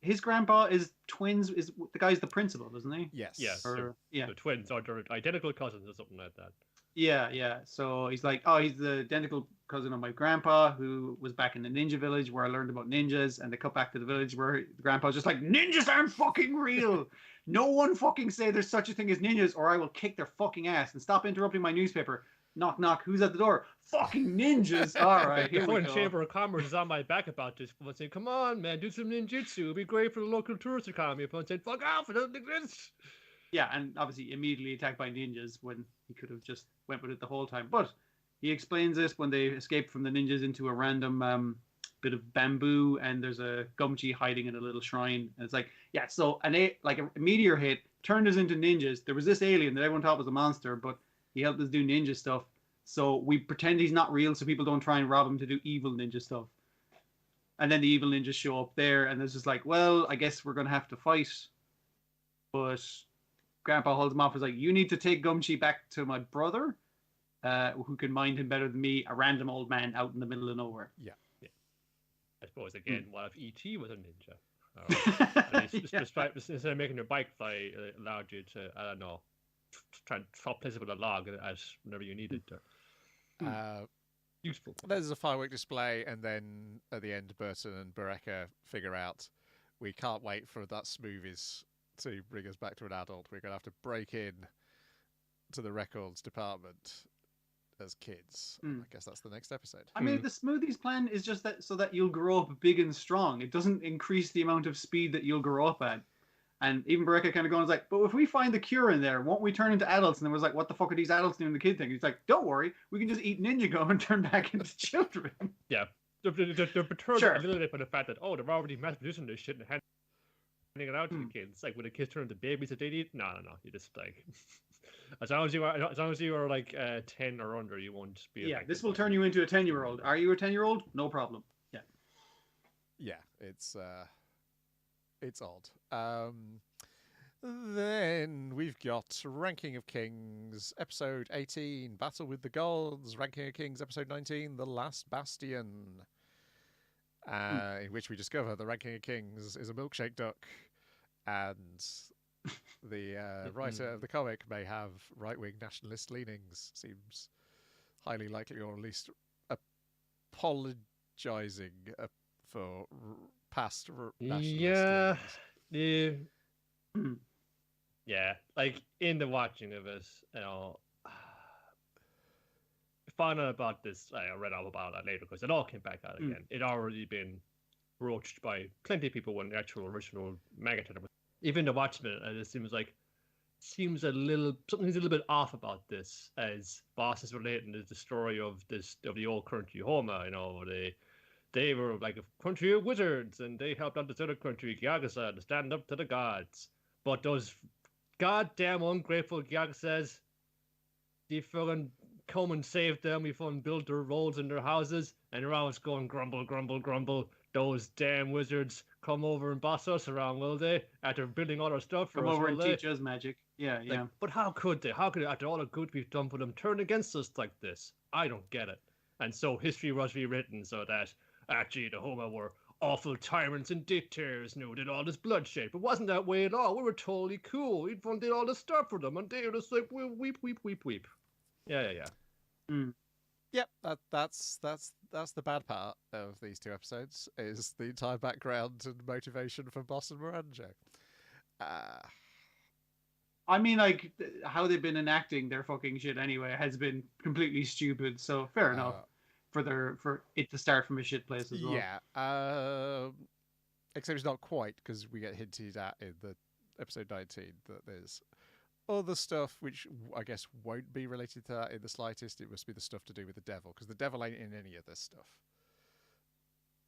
his grandpa is twins? Is the guy's the principal, isn't he? Yes. The twins are identical cousins or something like that. Yeah. So he's like, oh, he's the identical cousin of my grandpa who was back in the ninja village where I learned about ninjas, and they cut back to the village where the grandpa's just like, ninjas aren't fucking real. No one fucking say there's such a thing as ninjas, or I will kick their fucking ass. And stop interrupting my newspaper. Knock, knock. Who's at the door? Fucking ninjas. All right, here we go. The Chamber of Commerce is on my back about this. I'm saying, come on, man, do some ninjutsu. It'll be great for the local tourist economy. I'm saying, fuck off. It doesn't exist. Yeah, and obviously immediately attacked by ninjas when he could have just went with it the whole time. But he explains this when they escape from the ninjas into a random bit of bamboo, and there's a Gumchi hiding in a little shrine. And it's like, yeah, so a meteor hit, turned us into ninjas. There was this alien that everyone thought was a monster, but he helped us do ninja stuff. So we pretend he's not real so people don't try and rob him to do evil ninja stuff. And then the evil ninjas show up there, and it's just like, well, I guess we're going to have to fight. But Grandpa holds him off. He's like, you need to take Gumchi back to my brother, who can mind him better than me, a random old man out in the middle of nowhere. Yeah. I suppose, again, what if E.T. was a ninja? Instead of making your bike fly, it allowed you to, I don't know, try and swap places with a log as whenever you needed to. Useful. There's a firework display, and then at the end, Burton and Bereka figure out we can't wait for that smoothies to bring us back to an adult. We're going to have to break in to the records department as kids. I guess that's the next episode. I mean, the smoothies plan is just that so that you'll grow up big and strong. It doesn't increase the amount of speed that you'll grow up at. And even Bereka kind of going like, but if we find the cure in there, won't we turn into adults? And then was like, what the fuck are these adults doing the kid thing? He's like, don't worry, we can just eat ninja gum and turn back into children. Yeah. They're perturbed a little bit by the fact that, they're already mass producing this shit and handing it out to the kids. Like when the kids turn into babies that they eat, no. You just like as long as you are like 10 or under, you won't be. Yeah, this will turn you into a 10-year-old. Are you a 10-year-old? No problem. Yeah. Yeah, it's odd. Then we've got Ranking of Kings, episode 18, Battle with the Gods, Ranking of Kings, episode 19, The Last Bastion, in which we discover the Ranking of Kings is a milkshake duck, and the writer of the comic may have right-wing nationalist leanings. Seems highly likely, or at least apologising for past nationalist leanings. Yeah, like in the watching of it, found out about this. I read all about that later because it all came back out again. It already been broached by plenty of people when the actual original manga title was. Even the Watchmen, it seems something's a little bit off about this, as Boss is relating to the story of the old country Homa. You know, they were like a country of wizards, and they helped out this other country, Gyakusa, to stand up to the gods. But those goddamn ungrateful Gyakusas, they fucking come and save them. We fucking build their roads and their houses, and they're always going grumble, grumble, grumble. Those damn wizards come over and boss us around, will they? After building all our stuff for come us, over and will they? teach us magic. Yeah, Like, yeah. but how could they? How could they, after all the good we've done for them, turn against us like this? I don't get it. And so history was rewritten so that actually the Homa were awful tyrants and dictators, did all this bloodshed. But wasn't that way at all. We were totally cool. We did all this stuff for them, and they were just like, weep, weep, weep, weep. Yeah. Yep, that's the bad part of these two episodes, is the entire background and motivation for Boss and Miranjo. I mean, like, how they've been enacting their fucking shit anyway has been completely stupid. So fair enough for it to start from a shit place as well. Yeah, except it's not quite, because we get hinted at in the episode 19 that there's other stuff which I guess won't be related to that in the slightest. It must be the stuff to do with the devil, because the devil ain't in any of this stuff.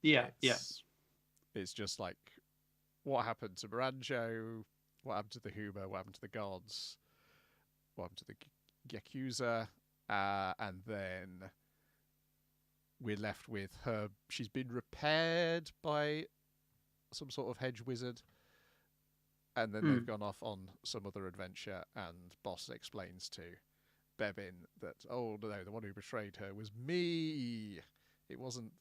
It's just like what happened to Miranjo, what happened to the Huma, what happened to the gods, what happened to the Yakuza, and then we're left with her. She's been repaired by some sort of hedge wizard, and then they've gone off on some other adventure, and Boss explains to Bebin that, oh no, the one who betrayed her was me. It wasn't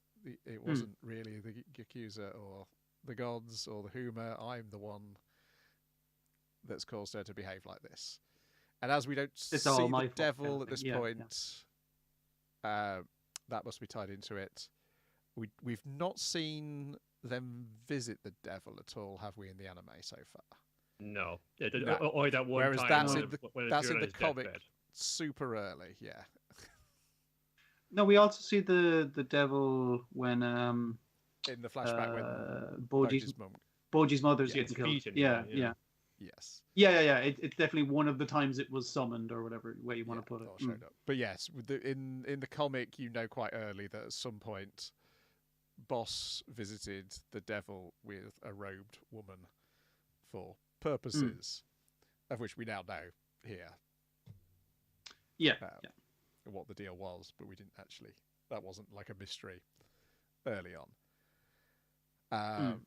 really the Yakuza or the gods or the Huma. I'm the one that's caused her to behave like this. And as we don't see the devil at this point, that must be tied into it. We've not seen them visit the devil at all, have we, in the anime so far? No. Only that one Whereas time. That's in the comic super early, yeah. No, we also see the devil when in the flashback when Boji's mother's getting killed. Yeah. Yes. Yeah. It's definitely one of the times it was summoned, or whatever way you want to put it. Showed up. But yes, in the comic, you know quite early that at some point, Boss visited the devil with a robed woman for purposes of which we now know here. Yeah. What the deal was, but we didn't actually. That wasn't like a mystery early on.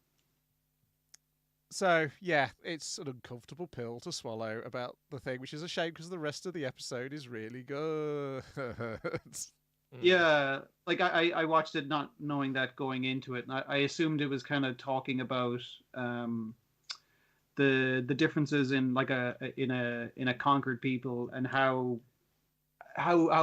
So yeah, it's an uncomfortable pill to swallow about the thing, which is a shame because the rest of the episode is really good. Yeah, like I watched it not knowing that going into it, and I assumed it was kind of talking about the differences in like in a conquered people, and how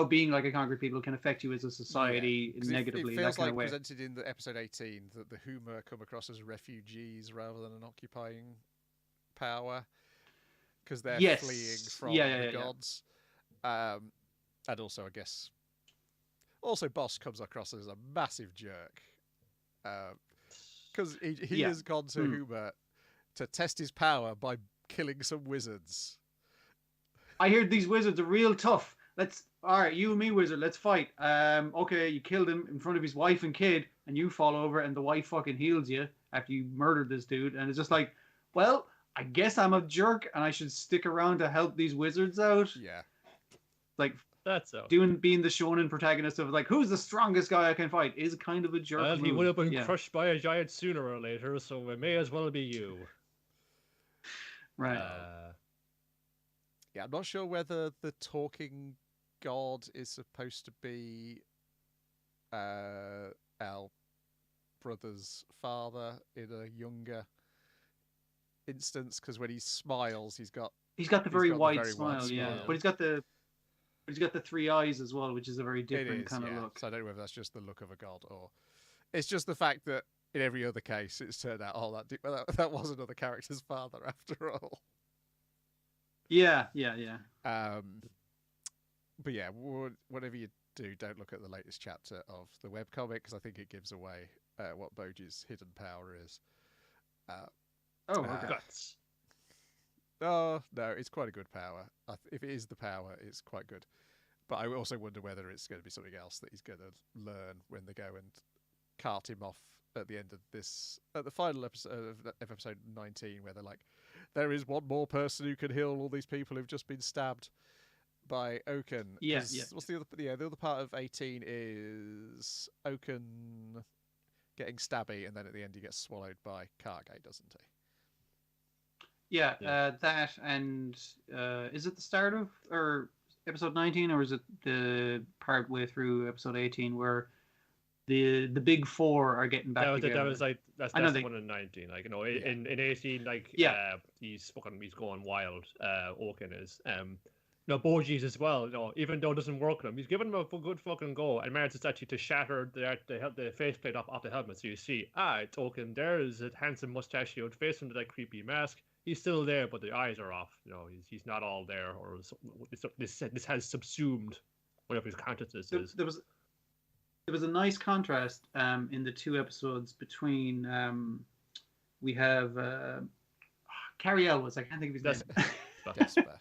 being like a conquered people can affect you as a society negatively. It feels that kind like of way. Presented in the episode 18 that the Huma come across as refugees rather than an occupying power, because they're fleeing from the gods. And also, I guess, Boss comes across as a massive jerk, because he has gone to Huma to test his power by killing some wizards. I hear these wizards are real tough. All right, you and me, wizard, let's fight. Okay, you killed him in front of his wife and kid, and you fall over, and the wife fucking heals you after you murdered this dude. And it's just like, well, I guess I'm a jerk, and I should stick around to help these wizards out. Yeah. Like, that's so. Being the shonen protagonist of like, who's the strongest guy I can fight is kind of a jerk. Well, he move. would have been crushed by a giant sooner or later, so it may as well be you. Right. Yeah, I'm not sure whether the talking god is supposed to be our brother's father in a younger instance, because when he smiles, he's got the very wide smile, yeah. But he's got the three eyes as well, which is a very different kind of look. So I don't know whether that's just the look of a god or it's just the fact that in every other case it's turned out that was another character's father after all. Yeah. But yeah, whatever you don't look at the latest chapter of the webcomic, because I think it gives away what Boji's hidden power is. Okay. Guts. Oh, no, it's quite a good power. If it is the power, it's quite good. But I also wonder whether it's going to be something else that he's going to learn when they go and cart him off at the end of this, at the final episode of episode 19, where they're like, there is one more person who can heal all these people who've just been stabbed by Oaken. Yeah. What's the other? Yeah, the other part of 18 is Oaken getting stabby, and then at the end he gets swallowed by Kage, doesn't he? Yeah. That, and is it the start of or episode 19, or is it the part way through episode 18 where the big four are getting back together? That was like that's the one in 19. Like, you know, in 18, like he's going wild. Oaken is. No, Boji's as well. You know, even though it doesn't work on him, he's giving him a good fucking go, and manages actually to shatter the faceplate off the helmet. So you see, it's Oaken. There is a handsome mustachioed face under that creepy mask. He's still there, but the eyes are off. You know, he's not all there, or this has subsumed whatever his consciousness is. There was a nice contrast in the two episodes between we have Cariel was, I can't think of his name. Despa.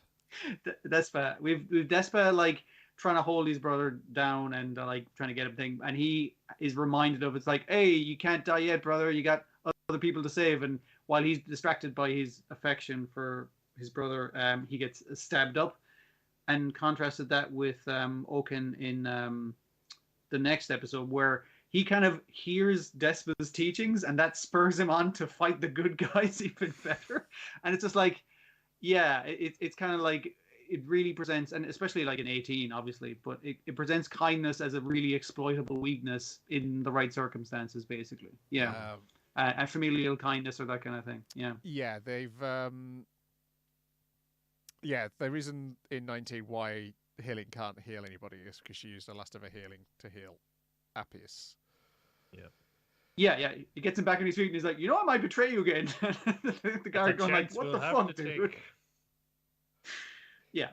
Despa. We've Despa like trying to hold his brother down and like trying to get him thing, and he is reminded of, it's like, hey, you can't die yet, brother. You got other people to save. And while he's distracted by his affection for his brother, he gets stabbed up, and contrasted that with Oaken in the next episode, where he kind of hears Despa's teachings, and that spurs him on to fight the good guys even better. And it's just like, yeah, it's kind of like, it really presents, and especially like in 18, obviously, but it presents kindness as a really exploitable weakness in the right circumstances, basically. Yeah. And familial kindness or that kind of thing. Yeah. Yeah, they've the reason in 19 why healing can't heal anybody is because she used her last ever healing to heal Appius. Yeah. He gets him back on his feet, and he's like, you know, I might betray you again. The guard going like, what the fuck, dude? Yeah.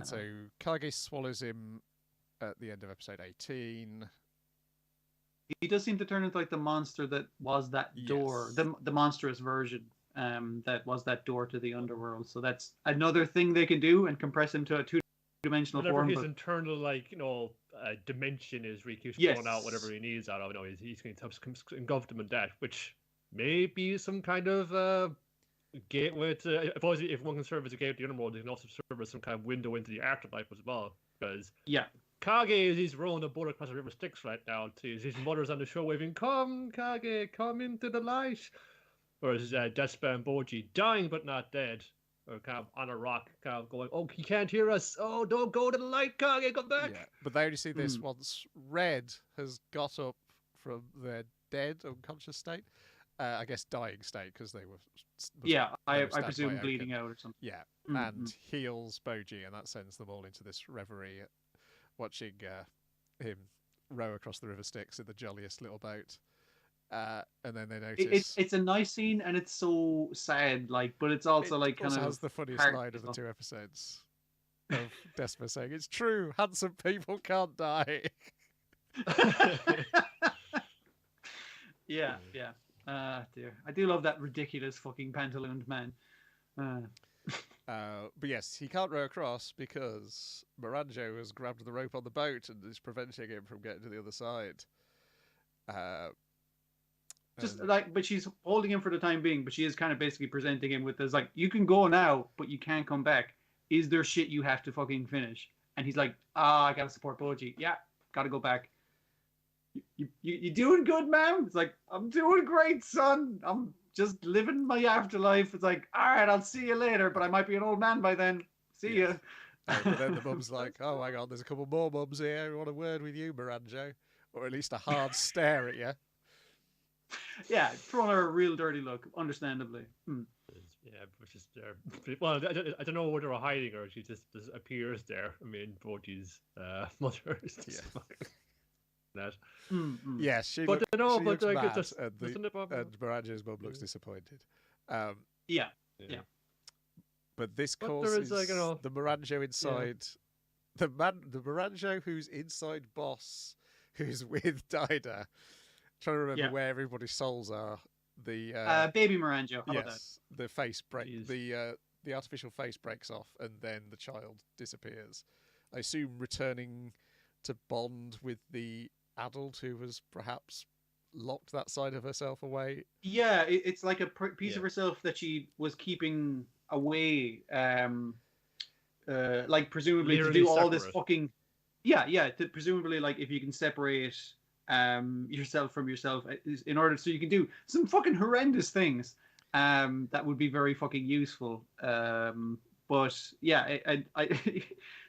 So Kage swallows him at the end of episode 18. He does seem to turn into like the monster that was that door, the monstrous version that was that door to the underworld. So that's another thing they can do, and compress him to a two-dimensional form. Whatever his internal, like, you know, dimension is, he keeps throwing out whatever he needs out of. You know, he's going to engulf them in that, which may be some kind of gateway to. If one can serve as a gateway to the underworld, it can also serve as some kind of window into the afterlife as well. Because Kage is rowing a boat across the river Styx right now. His mother's on the shore waving, "Come, Kage, come into the light." Whereas Despa and Boji, dying but not dead, are kind of on a rock, kind of going, "Oh, he can't hear us. Oh, don't go to the light, Kage, come back." Yeah, but they only see this once Red has got up from their dead, unconscious state. I guess dying state, because they were. I presume bleeding out or something. Yeah, and heals Boji, and that sends them all into this reverie, watching him row across the river Styx in the jolliest little boat. And then they notice it's a nice scene, and it's so sad, like, but it's also like kind of has the funniest line of the two episodes of Despa saying, "It's true, handsome people can't die." Yeah. Dear, I do love that ridiculous fucking pantalooned man. But yes, he can't row across because Miranjo has grabbed the rope on the boat and is preventing him from getting to the other side. But she's holding him for the time being, but she is kind of basically presenting him with this, like, you can go now, but you can't come back. Is there shit you have to fucking finish? And he's like, I gotta support Boji. Yeah, gotta go back. You doing good, ma'am? It's like, I'm doing great, son. I'm just living my afterlife. It's like, all right, I'll see you later, but I might be an old man by then. See ya. But then the mum's like, oh my god, there's a couple more mums here who want a word with you, Miranjo. Or at least a hard stare at you. Yeah, throwing her a real dirty look, understandably. Yeah, which is well, I don't know where they're hiding her. She just appears there. I mean, Boji's mother is just that. Yes, she but looks but mad, like, just, and Miranjo's mum looks disappointed. Yeah. But this causes like, you know, the Miranjo inside the Miranjo who's inside boss, who's with Dida. Trying to remember where everybody's souls are. The Baby Miranjo. How about that? The face break. The artificial face breaks off, and then the child disappears. I assume returning to bond with the adult who was perhaps locked that side of herself away. Yeah, it's like a piece of herself that she was keeping away, like presumably Literally to do all separate. this fucking. Presumably, like if you can separate yourself from yourself in order so you can do some fucking horrendous things, that would be very fucking useful. But yeah, I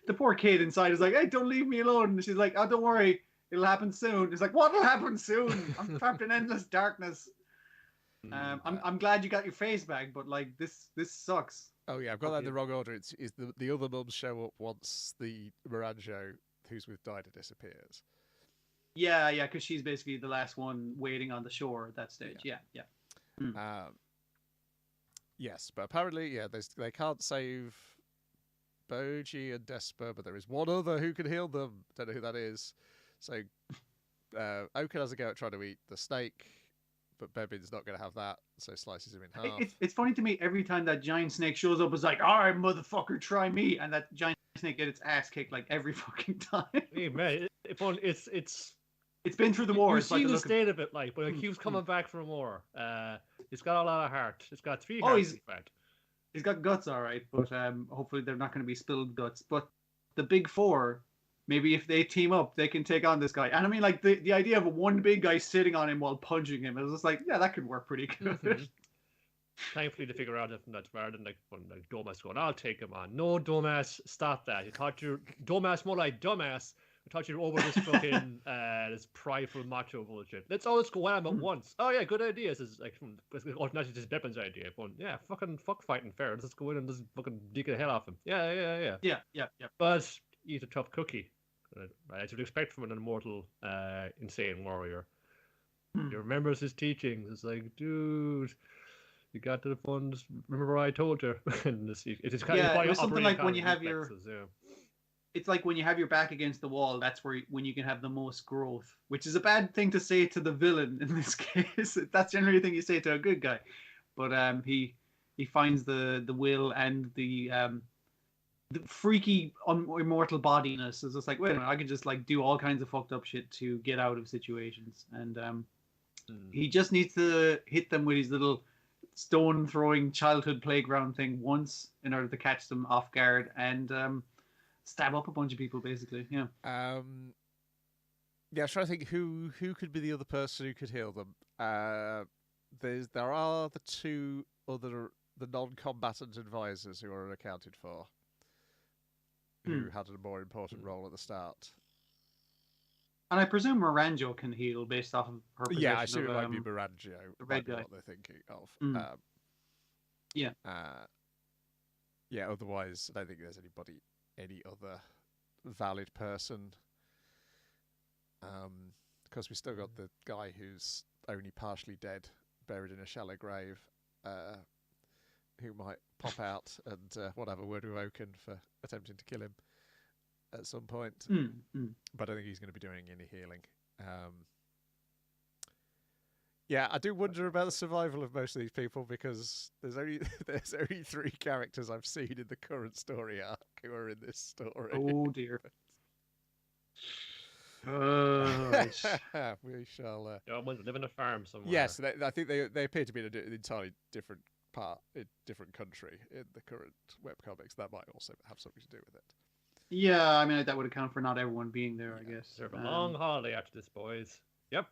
the poor kid inside is like, hey, don't leave me alone. And she's like, oh, don't worry, it'll happen soon. It's like, what'll happen soon? I'm trapped in endless darkness. I'm glad you got your face back, but like this sucks. Oh yeah, I've got that in the wrong order. It's the other mums show up once the Miranjo who's with Dida disappears. Yeah, because she's basically the last one waiting on the shore at that stage. Yeah. Yes, but apparently, they can't save Boji and Desper, but there is one other who can heal them. Don't know who that is. So Oaken has a go at trying to eat the snake, but Bebin's not going to have that, so slices him in half. It's funny to me every time that giant snake shows up. It's like, all right, motherfucker, try me, and that giant snake gets its ass kicked like every fucking time. Hey man, it's been through the war. You see the state of it, like, but it keeps coming back for more. It's got a lot of heart. It's got 3 hearts, in fact. He's got guts, all right, but hopefully they're not going to be spilled guts. But the big four, maybe if they team up, they can take on this guy. And I mean, like, the idea of one big guy sitting on him while punching him, it was just like, yeah, that could work pretty good. Thankfully, to figure out if that's rather than like Domas going, I'll take him on. No, Domas, stop that. You thought you're Domas more like dumbass. I thought you were over this fucking this prideful macho bullshit. Let's all go at him at once. Oh yeah, good idea. This is like not just Bepin's idea. But yeah, fuck fighting fair. Let's go in and just fucking dig the hell off him. Yeah. But he's a tough cookie, as you'd expect from an immortal, insane warrior. He remembers his teachings. It's like, dude, you got to the funds. Remember what I told you. And it is kind of it was something like when you have It's like when you have your back against the wall, that's when you can have the most growth, which is a bad thing to say to the villain in this case. That's generally the thing you say to a good guy. But he finds the will and the freaky immortal bodiness. It's just like, wait a minute, I can just like do all kinds of fucked up shit to get out of situations. And he just needs to hit them with his little stone throwing childhood playground thing once in order to catch them off guard and stab up a bunch of people, basically. Yeah. I was trying to think who could be the other person who could heal them. There are the 2 other non-combatant advisors who are accounted for, who had a more important role at the start. And I presume Miranjo can heal based off of her possession. Yeah, I assume it might be Miranjo. The red guy. What they're thinking of. Otherwise, I don't think there's any other valid person. Because we still got the guy who's only partially dead, buried in a shallow grave, who might pop out and whatever word with Oaken for attempting to kill him at some point. But I don't think he's going to be doing any healing. I do wonder about the survival of most of these people, because there's only 3 characters I've seen in the current story arc who are in this story. Oh dear. We shall. Live in a farm somewhere. Yes, I think they appear to be in an entirely different different country in the current webcomics. That might also have something to do with it. Yeah, I mean that would account for not everyone being there, I guess. Serve a long holiday after this, boys. Yep.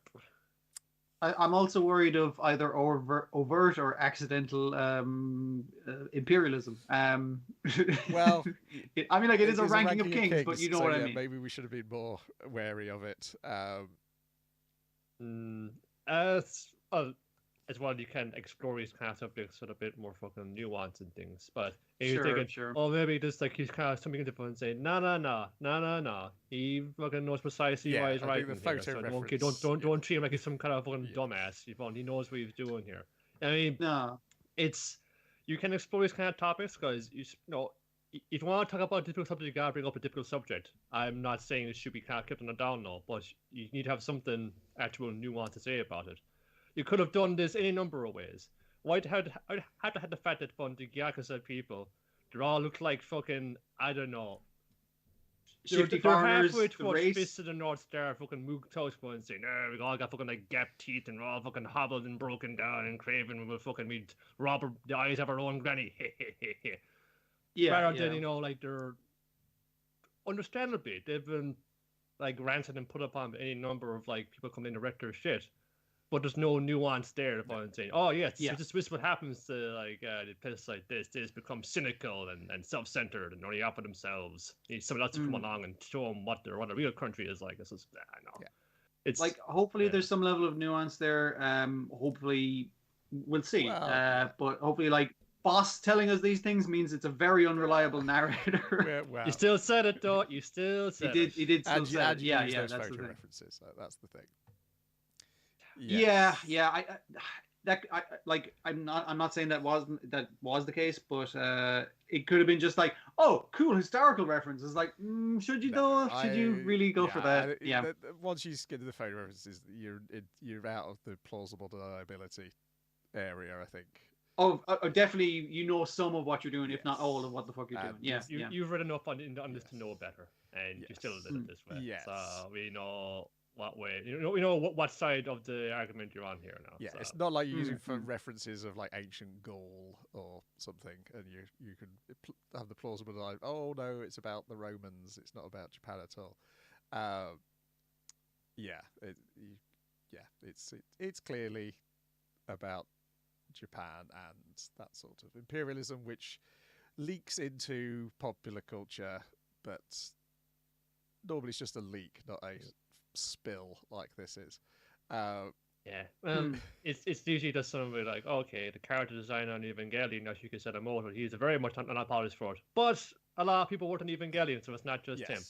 I'm also worried of either overt or accidental imperialism. Well, I mean, like it is a ranking of kings, but you know what I mean. Maybe we should have been more wary of it. As well, you can explore these kind of subjects with a bit more fucking nuance and things. But if sure, you're thinking, sure. oh, maybe just like he's kind of something different and say, no. He fucking knows precisely why he's right. So don't treat him like he's some kind of fucking dumbass. He knows what he's doing here. I mean, no, you can explore these kind of topics because if you want to talk about a difficult subject, you gotta bring up a difficult subject. I'm not saying it should be kind of kept on a down low, but you need to have something actual nuance to say about it. You could have done this any number of ways. Why had to have the fact that the Yakuza people, they all look like fucking, I don't know. Shifty They're farmers, halfway the towards race. Fist of the North Star, fucking Moog Toast and saying, we all got fucking like gap teeth and we're all fucking hobbled and broken down and craven. We'll fucking meet Robert the eyes of our own granny. Yeah, Rather than, you know, like they're understandably they've been like ranted and put upon any number of like people coming in to wreck their shit. But there's no nuance there if I'm saying, oh yeah, this is what happens to like the piss like this. They just become cynical and self-centered and only out for themselves. You need someone else to come along and show them what a real country is like. It's just, I know. Yeah. It's like hopefully there's some level of nuance there. Hopefully we'll see. Well, but hopefully like Boss telling us these things means it's a very unreliable narrator. Well, you still said it, though. You still said it. He did still say it. Yeah, those that's photo the references. That's the thing. Yes. Yeah. I'm not saying that was the case, but it could have been just like, oh, cool historical references. Like, should you though? Should you really go for that? Yeah. Once you get to the photo references, you're out of the plausible deniability area, I think. Oh, definitely. You know some of what you're doing, if not all of what the fuck you're doing. Yeah. You've read enough on this to know better, and you still did it this way. Yes. So we know what way. You know what side of the argument you're on here now. Yeah, so. It's not like you're using for references of like ancient Gaul or something, and you can have the plausible like, oh no, it's about the Romans. It's not about Japan at all. It's clearly about Japan and that sort of imperialism, which leaks into popular culture, but normally it's just a leak, not a spill like this is. It's usually just something like, okay, the character design on Evangelion, as you can set a motor, he's very much not apologist for it. But a lot of people worked on Evangelion, so it's not just him.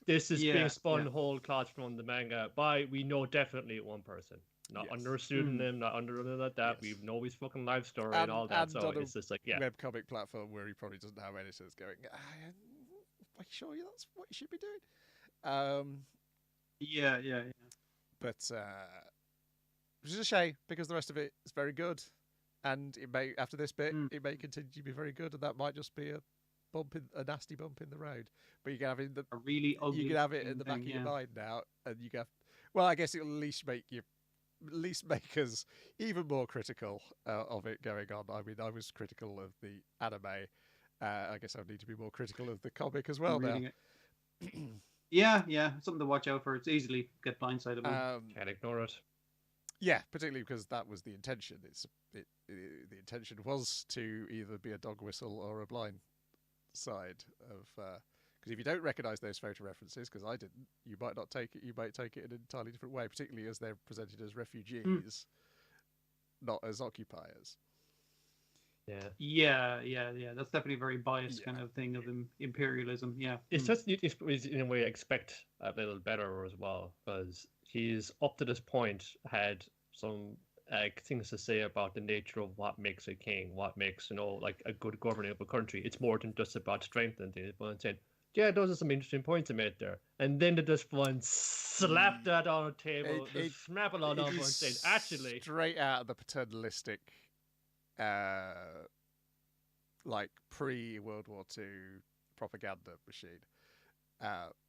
This is being spun whole cloth from the manga by, we know definitely one person. Not under a pseudonym, not under anything like that. We know his fucking life story and all that. So it's just like, webcomic platform where he probably doesn't have editors going, are you sure that's what you should be doing? But which is a shame because the rest of it is very good, and it may after this bit it may continue to be very good, and that might just be a nasty bump in the road. But you can have it a really ugly. You can have it in the back of your mind now, and you can. Well, I guess it'll at least make us even more critical of it going on. I mean, I was critical of the anime. I guess I need to be more critical of the comic as well now. Yeah, something to watch out for. It's easily get blindsided by. Can't ignore it. Yeah, particularly because that was the intention. The intention was to either be a dog whistle or a blind side of. Because if you don't recognise those photo references, because I didn't, you might not take it. You might take it in an entirely different way, particularly as they're presented as refugees, not as occupiers. Yeah. That's definitely a very biased kind of thing of imperialism. Yeah, it's just in a way expect a little better as well, because he's up to this point had some things to say about the nature of what makes a king, what makes like a good governing of a country. It's more than just about strength and things. But I'm saying, yeah, those are some interesting points I made there, and then they just one slap that on the table, snap it all over and say, actually, straight out of the paternalistic. Like pre-World War II propaganda machine.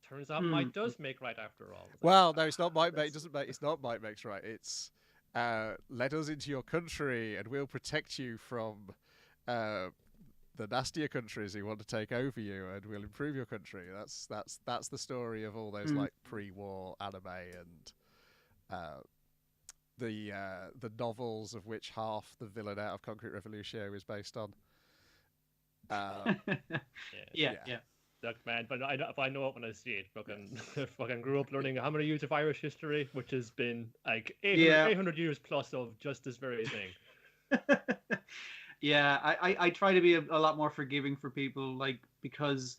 Turns out might does make right after all. Well, no, it's not might make. It's not might makes right. It's let us into your country and we'll protect you from the nastier countries who want to take over you, and we'll improve your country. That's the story of all those like pre-war anime and. The novels of which half the villain out of Concrete Revolution is based on. Yeah. Look, man, but if I know it when I see it, fucking grew up learning how many years of Irish history, which has been like 800 years plus of just this very thing. Yeah, I try to be a lot more forgiving for people, like, because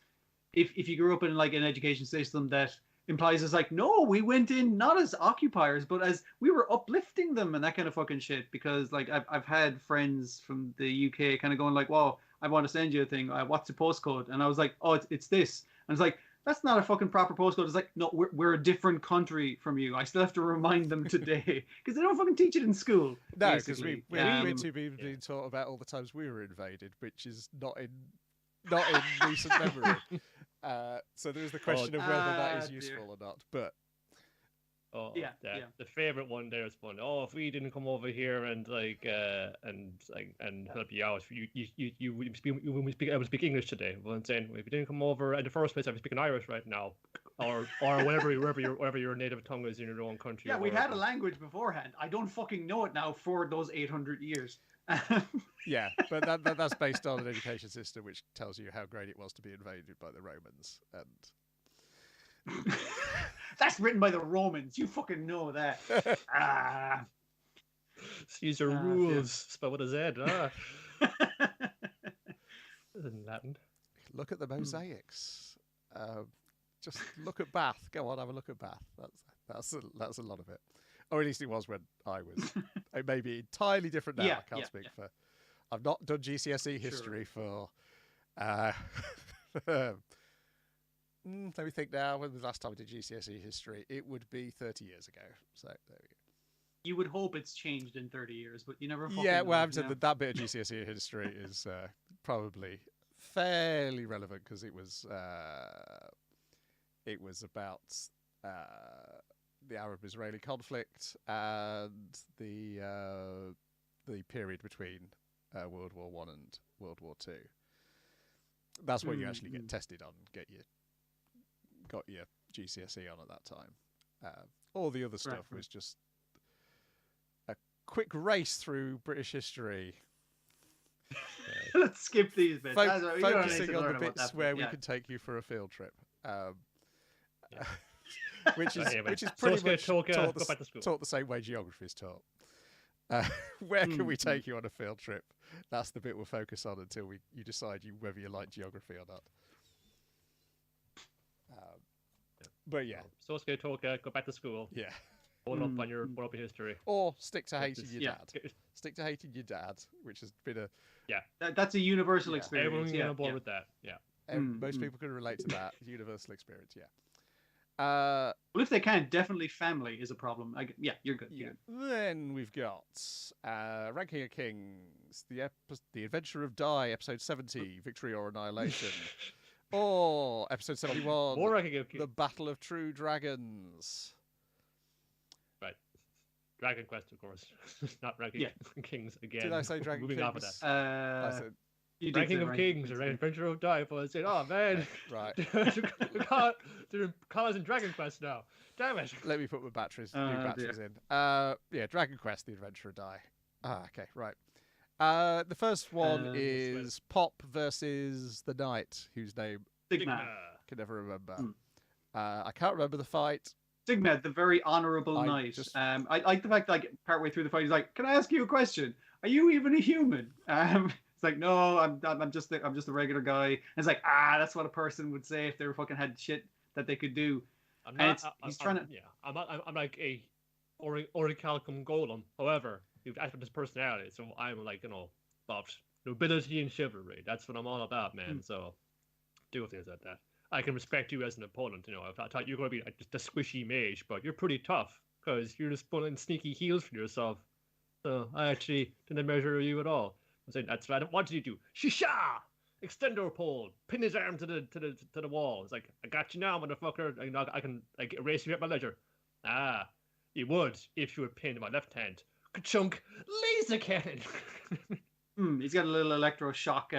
if you grew up in like an education system that implies it's like, no, we went in not as occupiers, but as we were uplifting them and that kind of fucking shit. Because like I've had friends from the UK kind of going like, well, I want to send you a thing. What's your postcode? And I was like, oh, it's this. And it's like, that's not a fucking proper postcode. It's like, no, we're a different country from you. I still have to remind them today because they don't fucking teach it in school. No, because we're too being taught about all the times we were invaded, which is not in recent memory. So there is the question of whether that is useful or not. But the favorite one there is fun. Oh, if we didn't come over here and help you out, you would be able to speak English today. Well, I'm saying if you didn't come over in the first place, I'd be speaking Irish right now, or whatever your native tongue is in your own country. Yeah, we had a language beforehand. I don't fucking know it now for those 800 years. Yeah, but that's based on an education system which tells you how great it was to be invaded by the Romans, and that's written by the Romans. You fucking know that. These are rules spelled with a Z. In Latin. Look at the mosaics. Just look at Bath. Go on, have a look at Bath. That's a lot of it. Or at least it was when I was. It may be entirely different now. I can't speak for. I've not done GCSE history for. Let me think now. When was the last time I did GCSE history? It would be 30 years ago. So there we go. You would hope it's changed in 30 years, but you never. Yeah, well, I'm saying that bit of GCSE history is probably fairly relevant because it was about the Arab-Israeli conflict and the period between World War I and World War II. That's what you actually get tested on, got your GCSE on at that time. All the other stuff was just a quick race through British history. Let's skip these bits. Focusing on the bits where we can take you for a field trip. Which is pretty much taught the same way geography is taught. Where can we take you on a field trip? That's the bit we'll focus on until you decide whether you like geography or not. But yeah, source code talk. Go back to school. Yeah, hold up on your history, or stick to hating your dad. Stick to hating your dad, which has been that's a universal experience. Everyone's on board with that. Yeah, most people can relate to that universal experience. Yeah. Well, if they can, definitely family is a problem. You're good. Yeah. Then we've got Ranking of Kings, the Adventure of Dai, episode 70, Victory or Annihilation, or episode 71, more Ranking of Kings, The Battle of True Dragons. Right, Dragon Quest, of course, not Ranking of Kings again. Did I say Dragon Moving Kings? off of that. I said. Ranking of Kings, or Adventure of Dai. I said, oh man, right. They're cars in Dragon Quest now. Damn it. Let me put my new batteries in. Dragon Quest, the Adventure of Dai. Okay, right. The first one is Pop versus the Knight, whose name Sigma. Can never remember. I can't remember the fight. Sigma, the very honourable knight. I like the fact, like, partway through the fight, he's like, "Can I ask you a question? Are you even a human?" It's like, "No, I'm just a regular guy." And it's like, that's what a person would say if they were fucking had shit that they could do. I'm like a orichalcum golem. However, you've asked for this personality, so I'm like, about nobility and chivalry. That's what I'm all about, man. So do things like that. I can respect you as an opponent. I thought you're going to be just a squishy mage, but you're pretty tough because you're just pulling sneaky heals for yourself. So I actually didn't measure you at all. I'm saying that's what I wanted you to do. Shisha! Extender pole. Pin his arm to the wall. It's like, I got you now, motherfucker. I can erase you at my leisure. You would if you were pinned in my left hand. Ka-chunk! Laser cannon! He's got a little electroshock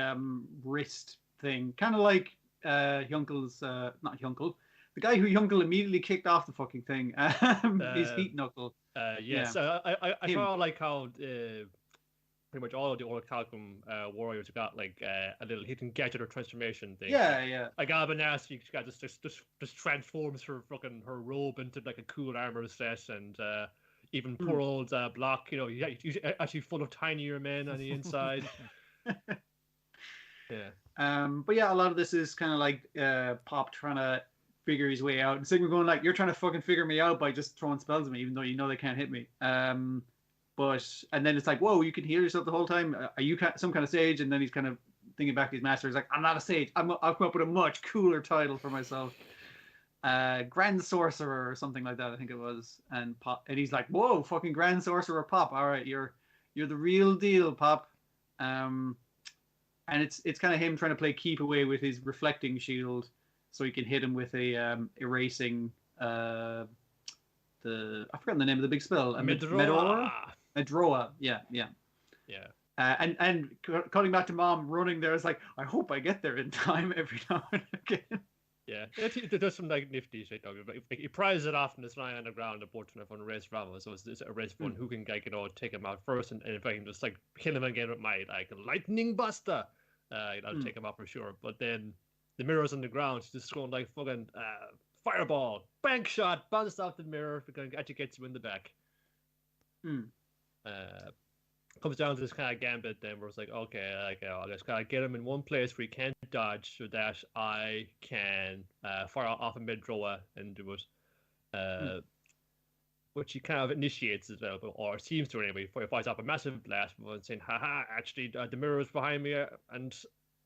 wrist thing. Kind of like Yunkel's, not Yunkel. The guy who Yunkel immediately kicked off the fucking thing. His heat knuckle. Yes. I saw like how pretty much all of the orichalcum warriors have got like a little hidden gadget or transformation thing. Yeah. Like Albanassi, she got just transforms her robe into like a cool armor set, and even poor old Block, he's actually full of tinier men on the inside. But yeah, a lot of this is kind of like Pop trying to figure his way out, and Sigma going like, "You're trying to fucking figure me out by just throwing spells at me, even though you know they can't hit me." And then it's like, "Whoa, you can heal yourself the whole time. Are you some kind of sage?" And then he's kind of thinking back to his master. He's like, I'm not a sage. I'll come up with a much cooler title for myself. Grand Sorcerer or something like that, I think it was. And he's like, whoa, fucking Grand Sorcerer Pop. All right, you're the real deal, Pop. And it's kind of him trying to play keep away with his reflecting shield, so he can hit him with a erasing. I forgot the name of the big spell. Medroa. Medroa. Yeah. And calling back to Mom, running there, is like, I hope I get there in time every now and again. Yeah, it does some like nifty shit. Like, he prizes it off and it's lying on the ground. The board trying to race Ramos, so it's a race one who can like take him out first, and if I can just like kill him again with my like lightning buster, I'll take him out for sure. But then the mirror's on the ground, she's just going like fucking fireball, bank shot, bounced off the mirror, because it actually gets you in the back. Comes down to this kind of gambit then, where it's like, okay, like I just gotta get him in one place where he can't dodge, so that I can fire off a mid-thrower and do it. Which he kind of initiates as well, or seems to anyway. Before he fires off a massive blast, and saying, haha, actually the mirror is behind me, and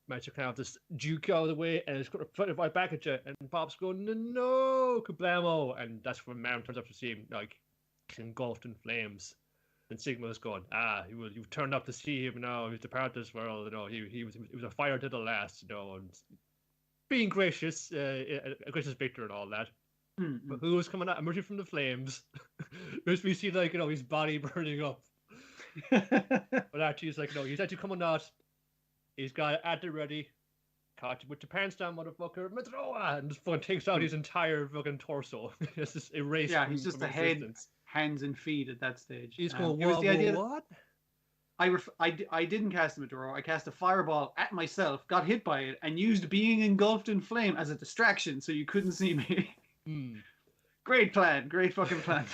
managed to kind of just juke out of the way, and it's going to put it right back at you, and Pop's going, no, kablamo, and that's when Mom turns up to see him like engulfed in flames. And Sigma's going, you've turned up to see him now. He's departed this world. You know, he was a fire to the last. You know, and being gracious, a gracious victor and all that. But who was coming out, emerging from the flames? As we see, like, his body burning up. But actually, it's like, he's actually coming out. He's got it at the ready. Caught you with your pants down, motherfucker. Metroa! And just fucking takes out his entire fucking torso. It's just erased. Yeah, he's just a head, hands and feet at that stage. He's going, what? I didn't cast a Medroa. I cast a fireball at myself, got hit by it, and used being engulfed in flame as a distraction so you couldn't see me. Great plan. Great fucking plan.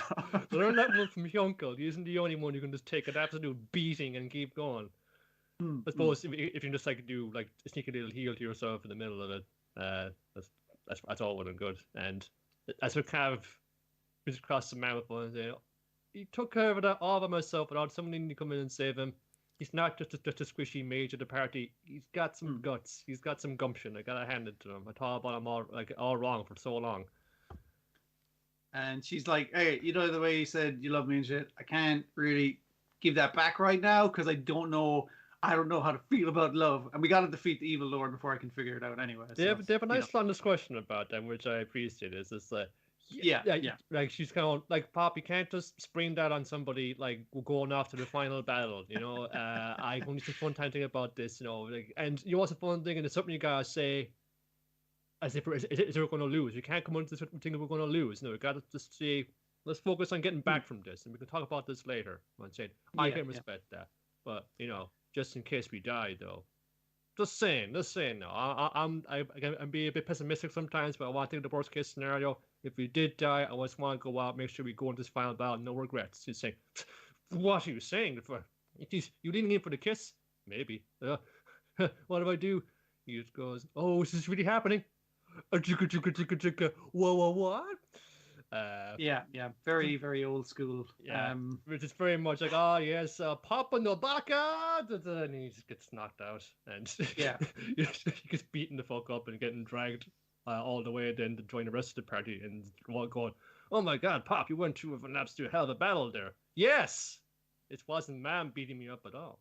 Learn that one from your uncle. He isn't the only one who can just take an absolute beating and keep going. I suppose if you can just like do like sneak a little heal to yourself in the middle of it, that's all well and good. And as we kind of brings across the man and say, he took care of that all by myself without someone needing to come in and save him. He's not just a squishy mage at the party. He's got some guts. He's got some gumption. I gotta hand it to him. I thought about him all wrong for so long. And she's like, hey, the way you said you love me and shit, I can't really give that back right now because I don't know how to feel about love. And we got to defeat the evil lord before I can figure it out anyway. They have a nice long discussion about them, which I appreciate. Is this yeah. Like she's kind of like, Pop, you can't just spring that on somebody like going off to the final battle. I only took one time thinking about this. And what's a fun thing, and it's something you gotta say as if we're going to lose. You can't come into this thing that we're going to lose. No, we gotta just say, let's focus on getting back from this, and we can talk about this later. I'm saying I can respect that, but just in case we die, though. Just saying. No, I'm be a bit pessimistic sometimes, but I want to think of the worst case scenario. If we did die, I just want to go out, make sure we go into this final battle, no regrets. He's saying, what are you saying? You leaning in for the kiss? Maybe. What do I do? He just goes, oh, is this really happening? Whoa, what? Very, very old school. Which is very much like, yes, Papa no Baka, and he just gets knocked out, and he gets beaten the fuck up and getting dragged all the way then to join the rest of the party, and going, oh my god, Pop, you went through an absolute hell of a battle there. Yes, it wasn't Mam beating me up at all.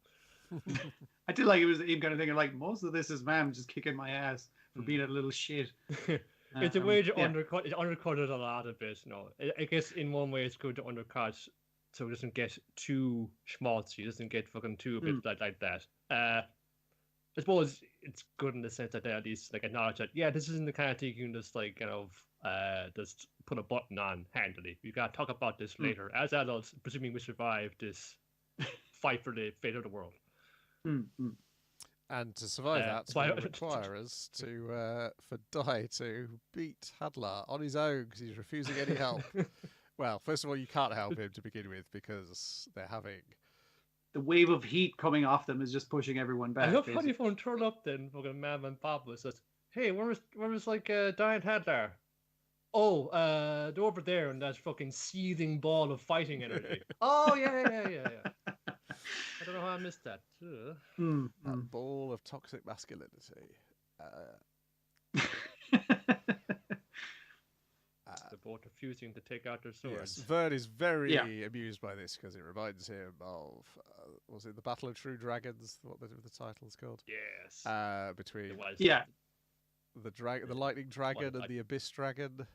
I did like it was him kind of thinking like, most of this is Mam just kicking my ass for being a little shit. It's a way to undercut it a lot of it. I guess in one way it's good to undercut so it doesn't get too schmaltzy, it doesn't get fucking too a bit like that. I suppose it's good in the sense that they at least like acknowledge that this isn't the kind of thing you can just like kind of just put a button on handily. We gotta talk about this later as adults, presuming we survive this fight for the fate of the world. And to survive that, will require us for Dai to beat Hadlar on his own because he's refusing any help. Well, first of all, you can't help him to begin with because they're having the wave of heat coming off them is just pushing everyone back. I hope how do you phone turn up then? Fucking Mam and Papa says, "Hey, where was like Dai and Hadlar? Oh, they're over there in that fucking seething ball of fighting energy. Oh yeah. I don't know how I missed that. That ball of toxic masculinity. They're both refusing to take out their swords. Yes, Vern is very amused by this because it reminds him of was it the Battle of True Dragons? What the title's called? Yes. Between the lightning dragon and the abyss dragon.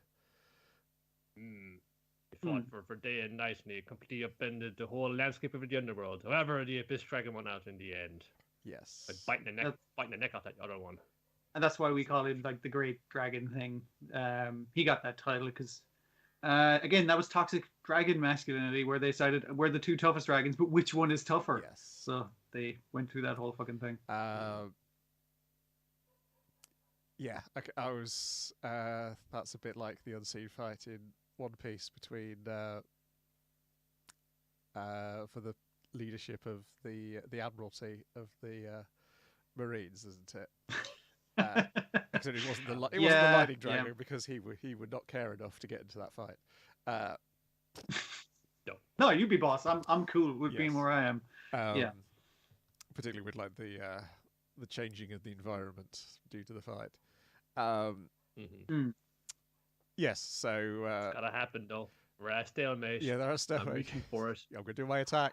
They fought for day and night, and they completely upended the whole landscape of the underworld. However, the abyss dragon won out in the end. Yes. By biting the neck out that other one. And that's why we call him like the Great Dragon thing. He got that title because, again, that was toxic dragon masculinity, where they decided we're the two toughest dragons, but which one is tougher? Yes. So they went through that whole fucking thing. Yeah, I was. That's a bit like the unseen fight in One Piece between for the leadership of the admiralty of the Marines, isn't it? Except it wasn't the lightning dragon because he would not care enough to get into that fight. No, you be boss. I'm cool with being where I am. Particularly with like the changing of the environment due to the fight. Yes, so it's gotta happen though. We're at a stalemate. Yeah, they're at a stalemate. I'm reaching for it. I'm gonna do my attack.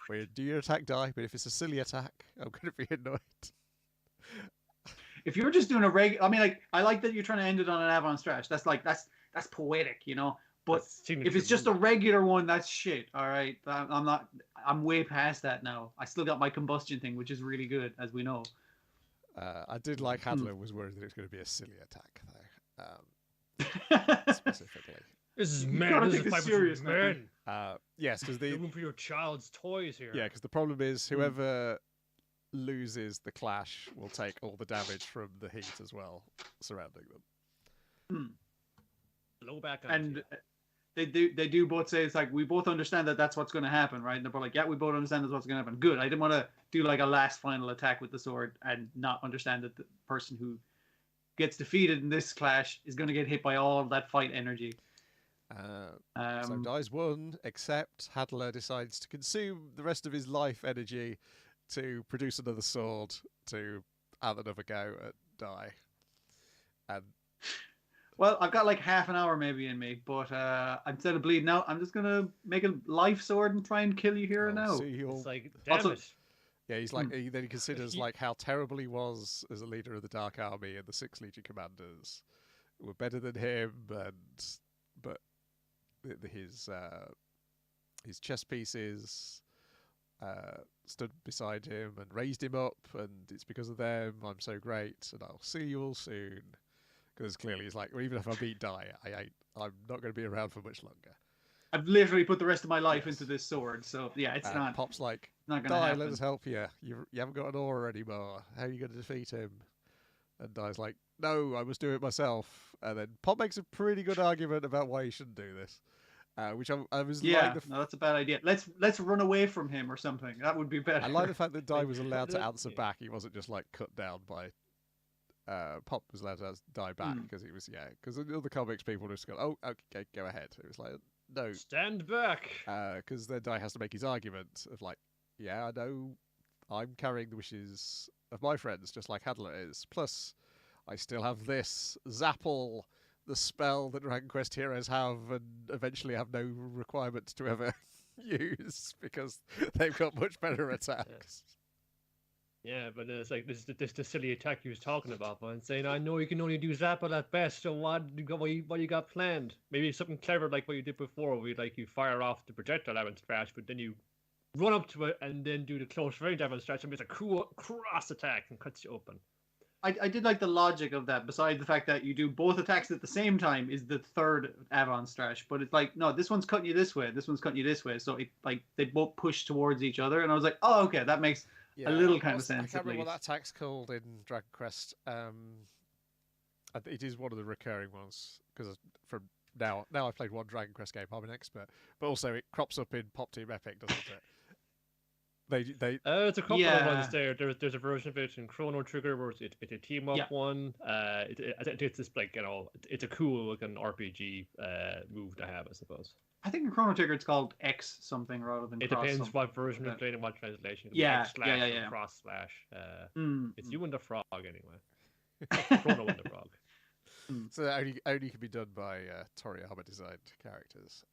When you do your attack die, but if it's a silly attack, I'm gonna be annoyed. If you're just doing a regular, I mean, like I like that you're trying to end it on an avant stretch. That's poetic, you know. But if it's just a regular one, that's shit. All right, I'm way past that now. I still got my combustion thing, which is really good, as we know. I did like Hadler was worried that it was going to be a silly attack, though. Specifically. This is man. This is serious, man. Yes, because the room for your child's toys here. Yeah, because the problem is whoever loses the clash will take all the damage from the heat as well surrounding them. Blow back on and they do both say it's like we both understand that that's what's going to happen, right? And they're both like, yeah, we both understand that's what's going to happen. Good. I didn't want to do like a last final attack with the sword and not understand that the person who gets defeated in this clash is going to get hit by all of that fight energy. So dies one, except Hadler decides to consume the rest of his life energy to produce another sword to have another go at die. And well, I've got like half an hour maybe in me, but instead of bleeding out, I'm just gonna make a life sword and try and kill you here and now. It's like, damn it. Yeah, he's like then he considers like how terrible he was as a leader of the Dark Army, and the 6 Legion commanders were better than him, but his chess pieces stood beside him and raised him up, and it's because of them I'm so great, and I'll see you all soon. Because clearly he's like, well, even if I beat Die, I'm not going to be around for much longer. I've literally put the rest of my life into this sword, so yeah, it's not. Pop's like, not going to Die, happen. let us help you. You haven't got an aura anymore. How are you going to defeat him? And Die's like, no, I must do it myself. And then Pop makes a pretty good argument about why he shouldn't do this. Which I was like, no, that's a bad idea. Let's run away from him or something. That would be better. I like the fact that Die was allowed to answer back. He wasn't just like cut down by. Pop was allowed to die back because he was because in other comics people just go, oh, okay, go ahead. It was like, no, stand back, because then Die has to make his argument of like, yeah, I know, I'm carrying the wishes of my friends just like Hadler is. Plus, I still have this Zapple, the spell that Dragon Quest heroes have, and eventually have no requirement to ever use because they've got much better attacks. Yeah, but it's like this the silly attack you was talking about, man. Saying, I know you can only do Zappa at best, so what you got planned? Maybe something clever like what you did before, where you fire off the projectile avant stretch, but then you run up to it and then do the close range avant stretch and it's a cool cross attack and cuts you open. I did like the logic of that, besides the fact that you do both attacks at the same time is the third avant stretch. But it's like, no, this one's cutting you this way, this one's cutting you this way. So it like they both push towards each other, and I was like, oh, okay, that makes a little kind of sense. I can't remember what that attack's called in Dragon Quest. It is one of the recurring ones because from now I've played one Dragon Quest game. I'm an expert, but also it crops up in Pop Team Epic, doesn't it? It's a couple of ones there. There's a version of it in Chrono Trigger where it's a team up one. It's just like it's a cool like an RPG move to have, I suppose. I think in Chrono Trigger it's called X something rather than It cross depends something. what version you're playing and what translation. Yeah, X slash yeah. or cross slash. It's Mm. you and the frog anyway. Chrono and the frog. So that only can be done by Toriyama designed characters.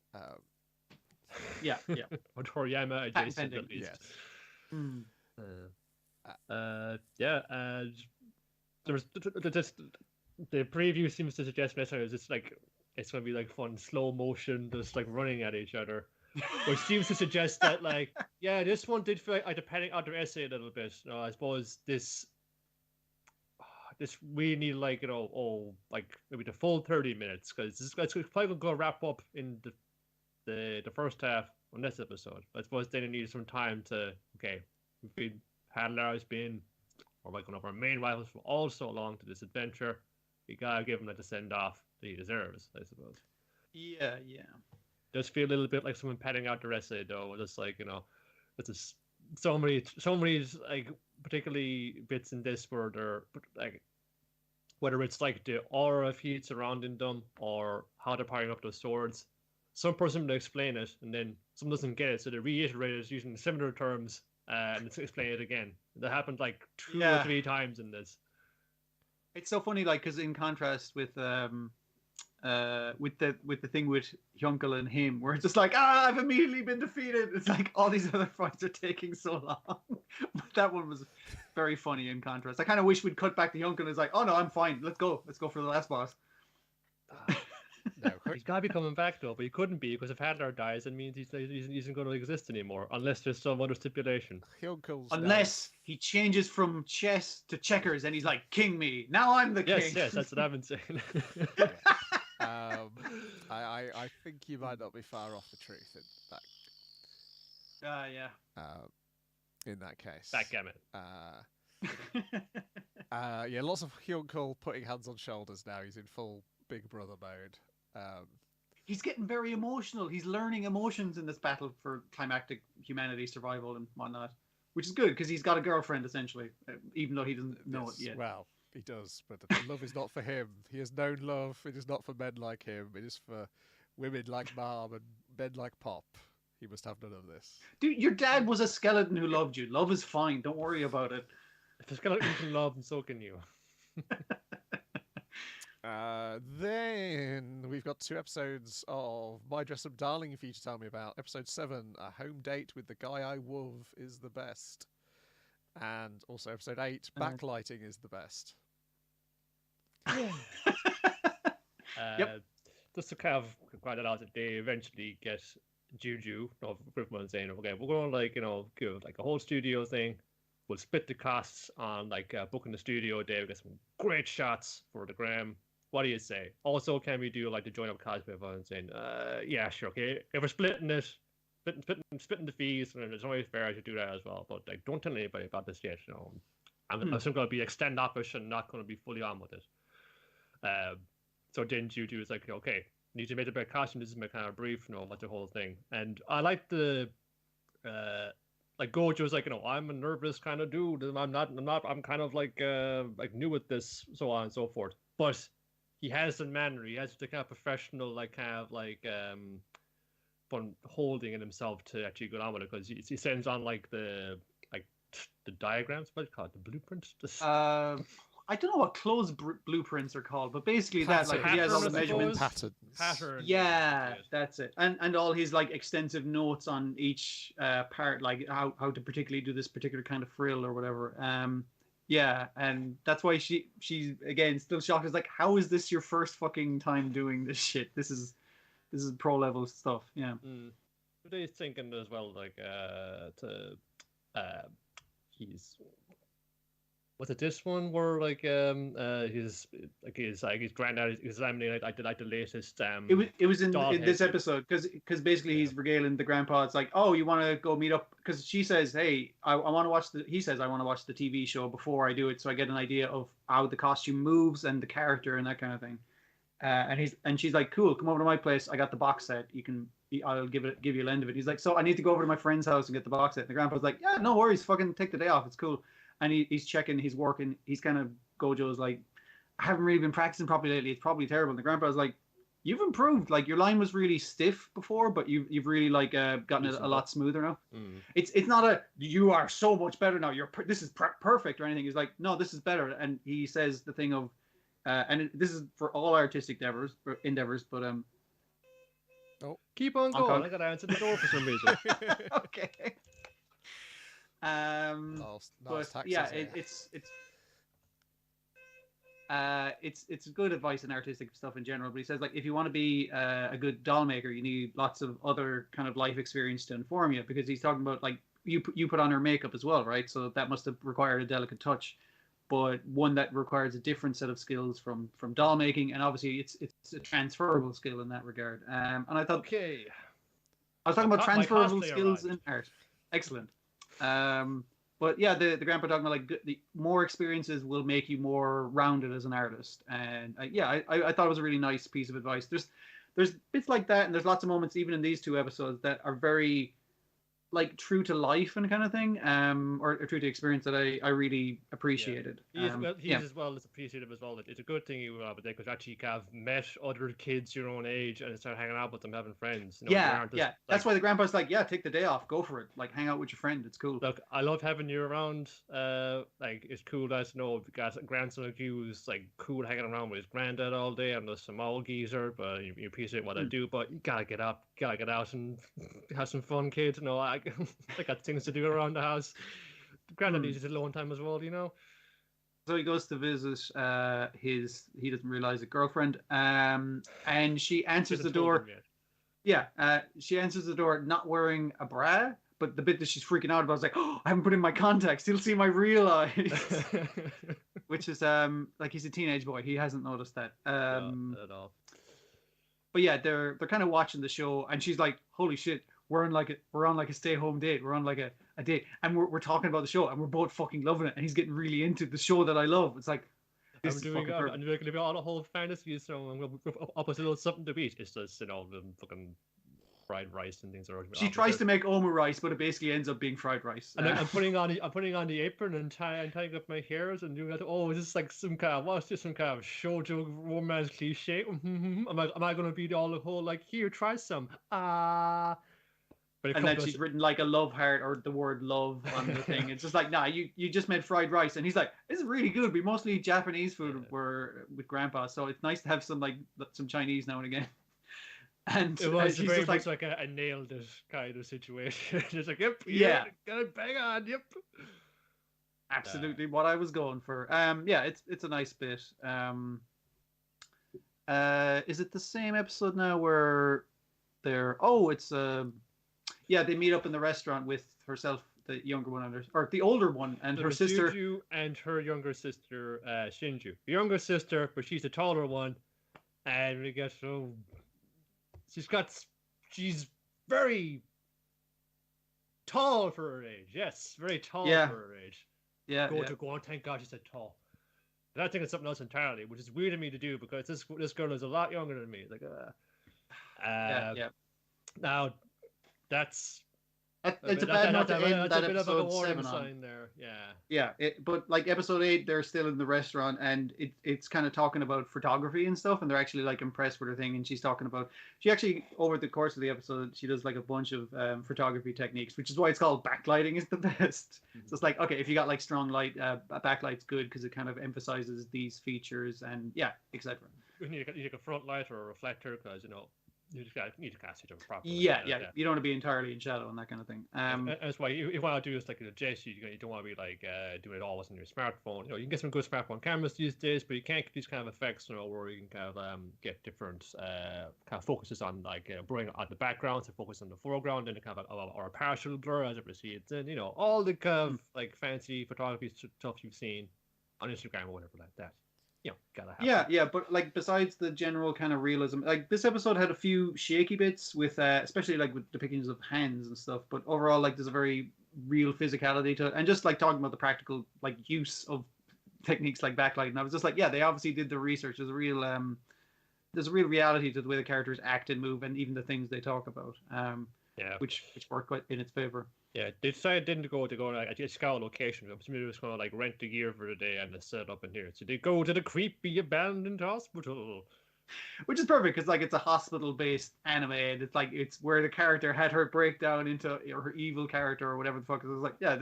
Yeah. Or Toriyama adjacent at least. Yes. Mm. There's the preview seems to suggest necessarily it's like it's gonna be like fun slow motion, just like running at each other, which seems to suggest that like this one did feel like depending on the essay a little bit. I suppose this we need like like maybe the full 30 minutes because it's probably gonna wrap up in the first half on this episode. I suppose then it needs some time to Hadlar's been or like one of our main rivals for all so long to this adventure. We gotta give him the send off that he deserves, I suppose. Yeah. Does feel a little bit like someone padding out the rest of it though. Just like it's just so many like particularly bits in this where they're like whether it's like the aura of heat surrounding them or how they're powering up those swords. Some person will explain it and then someone doesn't get it, so they reiterate it using similar terms and explain it again. That happened like 2 or 3 times in this. It's so funny, like, because in contrast with the thing with Hyunkel and him, where it's just like, I've immediately been defeated. It's like all these other fights are taking so long. But that one was very funny in contrast. I kind of wish we'd cut back to Hyunkel and it's like, oh no, I'm fine. Let's go for the last boss. No, he's got to be coming back though, but he couldn't be because if Hadlar dies, it means he isn't going to exist anymore unless there's some other stipulation. Unless he changes from chess to checkers and he's like, "King me, now I'm the king." Yes, that's what I've been saying. I think you might not be far off the truth in that. In that case. Backgammon. Lots of Hyunkel putting hands on shoulders now. He's in full Big Brother mode. He's getting very emotional. He's learning emotions in this battle for climactic humanity survival and whatnot, which is good because he's got a girlfriend essentially, even though he doesn't know it yet. Well, he does, but love is not for him. He has known love. It is not for men like him. It is for women like Mom and men like Pop. He must have none of this. Dude, your dad was a skeleton who loved you. Love is fine. Don't worry about it. If a skeleton can love, and so can you. Then we've got 2 episodes of My Dress Up Darling for you to tell me about. Episode 7, A Home Date with the Guy I Love is the best. And also episode 8, Backlighting is the best. Just to kind of find it out that they eventually get Juju, saying, okay, we're going to give like a whole studio thing. We'll split the costs on like booking the studio day. We get some great shots for the gram. What do you say? Also, can we do like the join up cosplay and saying, yeah, sure, okay. If we're splitting it, splitting the fees, and it's only fair to do that as well. But like, don't tell anybody about this yet. I'm still going to be standoffish and not going to be fully on with it. So then Juju is like, okay, need to make a better costume. This is my kind of brief, about the whole thing. And I like the like Gojo's like, I'm a nervous kind of dude. I'm kind of like new at this, so on and so forth. But he has the manner. He has the kind of professional, like kind of like fun holding in himself to actually go on with it because he sends on like the diagrams. What's it called? The blueprint. I don't know what clothes blueprints are called, but basically he has all the measurements. Patterns. Pattern. Yeah, that's it. And all his like extensive notes on each part, like how to particularly do this particular kind of frill or whatever. Yeah, and that's why she's again still shocked. Is like, how is this your first fucking time doing this shit? This is pro level stuff. Yeah. But he's thinking as well, like he's. Was it this one where like his granddad is examining like the latest it was in this episode because basically he's regaling the grandpa. It's like, oh, you want to go meet up because she says, hey, I want to watch he says I want to watch the TV show before I do it so I get an idea of how the costume moves and the character and that kind of thing. And she's like, cool, come over to my place. I got the box set. I'll give you a lend of it. He's like, so I need to go over to my friend's house and get the box set. And the grandpa's like, yeah, no worries, fucking take the day off. It's cool. And he's checking his work, and he's kind of Gojo's like, I haven't really been practicing properly lately. It's probably terrible. And the grandpa's like, you've improved. Like your line was really stiff before, but you've really like gotten it a lot smoother now. It's not a you are so much better now. This is perfect or anything. He's like, no, this is better. And he says the thing of, this is for all artistic endeavors, but keep on going. I gotta answer the door for some reason. Okay. But yeah, it's good advice in artistic stuff in general. But he says, like, if you want to be a good doll maker, you need lots of other kind of life experience to inform you, because he's talking about, like, you put on her makeup as well, right? So that must have required a delicate touch, but one that requires a different set of skills from doll making, and obviously it's a transferable skill in that regard. And I thought, okay, I was talking about transferable skills in art. Excellent. But yeah, the grandpa talking about, like, the more experiences will make you more rounded as an artist, and I thought it was a really nice piece of advice. There's bits like that, and there's lots of moments even in these two episodes that are very, like, true to life and kind of thing, or true to experience that I really appreciated. He's as well as appreciative as well. It's a good thing you have because actually you have met other kids your own age and start hanging out with them, having friends. That's why the grandpa's like, yeah, take the day off, go for it, like, hang out with your friend, it's cool. Look, I love having you around. Like, it's cool to know you've got a grandson like you who's like cool hanging around with his granddad all day and the small geezer, but you appreciate what I do, but you gotta get up, gotta get out and have some fun, kids. I got things to do around the house. Granddad needs his alone time as well, So he goes to visit he doesn't realize a girlfriend, and she answers the door. She answers the door not wearing a bra, but the bit that she's freaking out about is like, oh, I haven't put in my contacts. He'll see my real eyes. Which is like, he's a teenage boy. He hasn't noticed that. Not at all. But yeah, they're kind of watching the show, and she's like, holy shit, we're on like a stay-home date. We're on like a date, and we're talking about the show, and we're both fucking loving it. And he's getting really into the show that I love. It's like, I'm doing all the whole fantasy, so I'm going to up a little something to eat. It's just the fucking fried rice and things. She tries to make omu rice, but it basically ends up being fried rice. And I'm putting on the apron and tying up my hairs and doing that. Oh, is this like some kind of JoJo romance cliche? Am I going to be all the whole like, here, try some? And then she's written like a love heart or the word love on the thing. It's just like, nah, you just made fried rice. And he's like, this is really good. We mostly eat Japanese food were with grandpa, so it's nice to have some Chinese now and again. And it was very much like a nailed it kind of situation. It's like, yep, got it bang on, yep. Absolutely what I was going for. It's a nice bit. Is it the same episode now where they're they meet up in the restaurant with herself, the younger one, or the older one, and her sister. Juju and her younger sister, Shinju. The younger sister, but she's the taller one. And we get she's very tall for her age. Yes, very tall for her age. Yeah. Go on, thank God she said tall. And I think it's something else entirely, which is weird to me to do because this girl is a lot younger than me. Like, Now, that's it's a bad note to end that episode 7 on. There. But like episode 8, they're still in the restaurant, and it's kind of talking about photography and stuff, and they're actually like impressed with her thing, and she's talking about, she actually over the course of the episode, she does like a bunch of photography techniques, which is why it's called backlighting is the best. So it's like, okay, if you got like strong light, backlight's good because it kind of emphasizes these features and etc. You need a front light or a reflector because you need to cast it properly. Yeah. You don't want to be entirely in shadow and that kind of thing. That's why you want to do this like a JC. You don't want to be like doing it all on your smartphone. You can get some good smartphone cameras these days, but you can't get these kind of effects, where you can kind of get different kind of focuses on like bring on the background to focus on the foreground, and kind of or a partial blur as it proceeds, and all the kind of like fancy photography stuff you've seen on Instagram or whatever like that. Gotta have but like besides the general kind of realism, like this episode had a few shaky bits with especially like with depictions of hands and stuff, but overall like there's a very real physicality to it, and just like talking about the practical like use of techniques like backlight, and I was just like, they obviously did the research. There's a real reality to the way the characters act and move, and even the things they talk about, which work quite in its favor. Yeah, they decided to go like a scout location. Maybe it was going to like rent the gear for the day and set up in here. So they go to the creepy abandoned hospital. Which is perfect because like it's a hospital-based anime, and it's where the character had her breakdown into her evil character or whatever the fuck. It was like, yeah,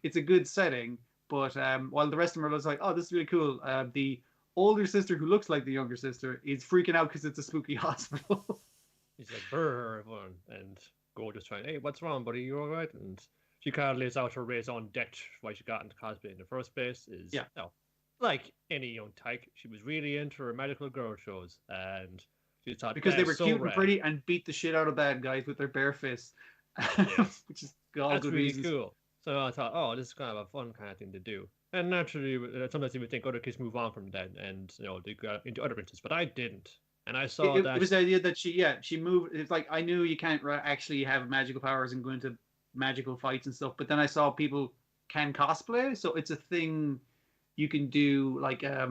it's a good setting, but while the rest of them are just like, oh, this is really cool. The older sister who looks like the younger sister is freaking out because it's a spooky hospital. He's like, brr, everyone. And Gojo's trying, hey, what's wrong, buddy? You all right? And she kind of lays out her raison d'etre why she got into cosplay in the first place. Like any young tyke, she was really into her medical girl shows. And she thought because they were so cute rad. and pretty and beat the shit out of bad guys with their bare fists. Yes. Which is all That's good really reasons. cool. So I thought, oh, this is kind of a fun kind of thing to do. And naturally, sometimes you would think other kids move on from that and, they got into other interests, but I didn't. And I saw that... It was the idea that she moved... It's like, I knew you can't actually have magical powers and go into magical fights and stuff, but then I saw people can cosplay, so it's a thing you can do, like a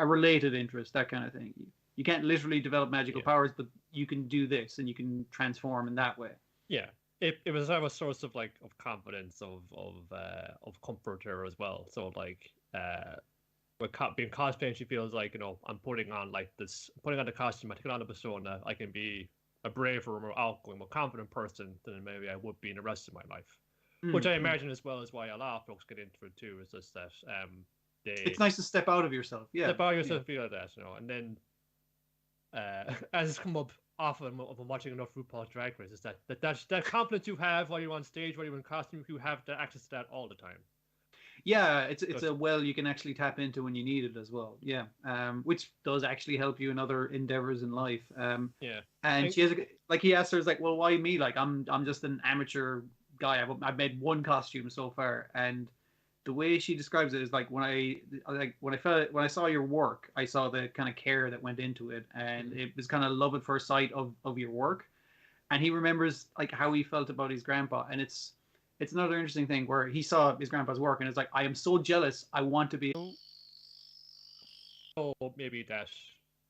related interest, that kind of thing. You can't literally develop magical powers, but you can do this, and you can transform in that way. Yeah. It was a source of like of confidence, of comfort her as well. So like with being cosplaying, she feels like I'm putting on the costume, I take on the persona. I can be a braver, more outgoing, more confident person than maybe I would be in the rest of my life. Which I imagine as well is why a lot of folks get into it too. Is just that it's nice to step out of yourself. Yeah, step out of yourself, feel like that, and then as it's come up often of watching enough RuPaul's Drag Race, is that confidence you have while you're on stage, while you're in costume, you have the access to that all the time. Yeah, it's a well you can actually tap into when you need it as well. Yeah, which does actually help you in other endeavors in life. And she has he asked her, is like, well, why me? Like I'm just an amateur guy. I've made one costume so far, and the way she describes it is like when I saw your work, I saw the kind of care that went into it, and it was kind of love at first sight of your work. And he remembers like how he felt about his grandpa, and it's another interesting thing where he saw his grandpa's work, and it's like, I am so jealous. I want to be. Oh, maybe that.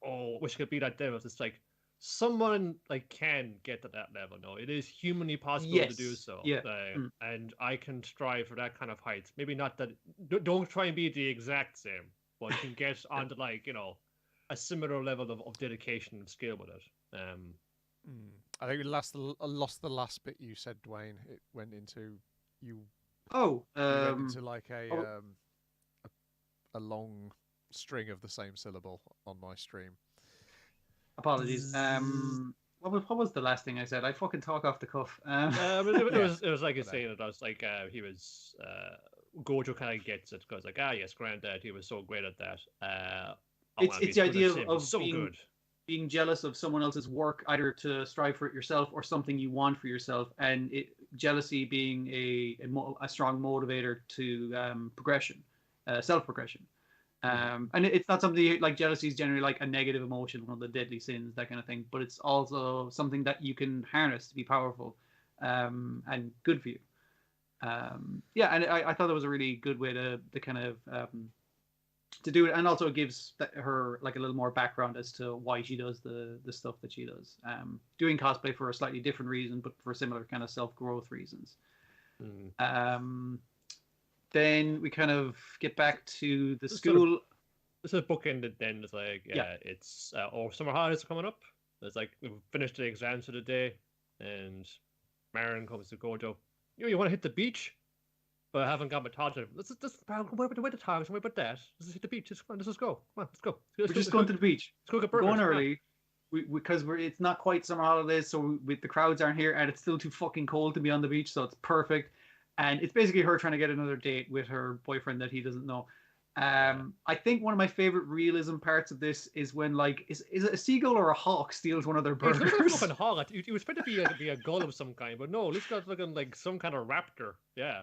Oh, wish it could be that devil. It's like someone like can get to that level. No, it is humanly possible to do so. Yeah. And I can strive for that kind of height. Maybe not that. Don't try and be the exact same, but you can get onto like a similar level of dedication and skill with it. I think we lost the last bit you said, Dwayne. It went into you. Oh, you went into like a long string of the same syllable on my stream. Apologies. What was the last thing I said? I fucking talk off the cuff. It was like saying it. I was like, he was Gojo kind of gets it because like, yes, granddad, he was so great at that. It's the idea of so good. Being jealous of someone else's work, either to strive for it yourself or something you want for yourself, and jealousy being a strong motivator to progression, self-progression. And it's not something like jealousy is generally like a negative emotion, one of the deadly sins, that kind of thing, but it's also something that you can harness to be powerful and good for you. And I thought that was a really good way to kind of to do it, and also it gives her like a little more background as to why she does the stuff that she does. Doing cosplay for a slightly different reason, but for similar kind of self-growth reasons. Then we kind of get back to the school. This is bookended then. It's like, it's summer holidays are coming up. It's like we've finished the exams for the day, and Marin comes to Gojo. You want to hit the beach? But I haven't got my towel. Where the towels? Where about that? Let's hit the beach. Let's just go. Come on, let's go. We're just going to the beach. Let's go get burgers. Going early. Because it's not quite summer holidays, so the crowds aren't here, and it's still too fucking cold to be on the beach, so it's perfect. And it's basically her trying to get another date with her boyfriend that he doesn't know. I think one of my favorite realism parts of this is when, like, is it a seagull or a hawk steals one of their burgers? It's not a hawk. It was meant to be a gull of some kind, but no, this guy's looking like some kind of raptor. Yeah.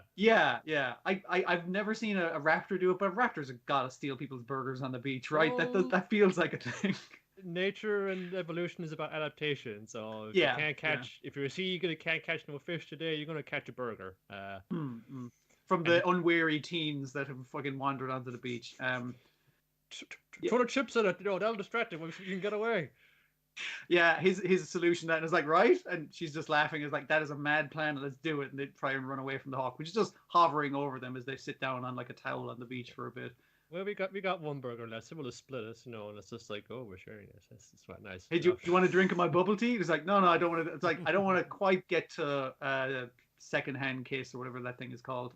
I've never seen a raptor do it, but raptors have got to steal people's burgers on the beach, right? That feels like a thing. Nature and evolution is about adaptation. So if you're a seagull that can't catch no fish today, you're gonna catch a burger. From the unwary teens that have fucking wandered onto the beach. Throw the chips at it, that'll distract him. You can get away. Yeah, his solution then is like, right? And she's just laughing. Is like, that is a mad plan. Let's do it. And they try and run away from the hawk, which is just hovering over them as they sit down on like a towel on the beach for a bit. Well, we got one burger left, so we'll just split it, and it's just like, oh, we're sharing it. It's quite nice. Hey, do you want to drink of my bubble tea? It's like, no, I don't want to. It's like, I don't want to quite get to secondhand kiss or whatever that thing is called.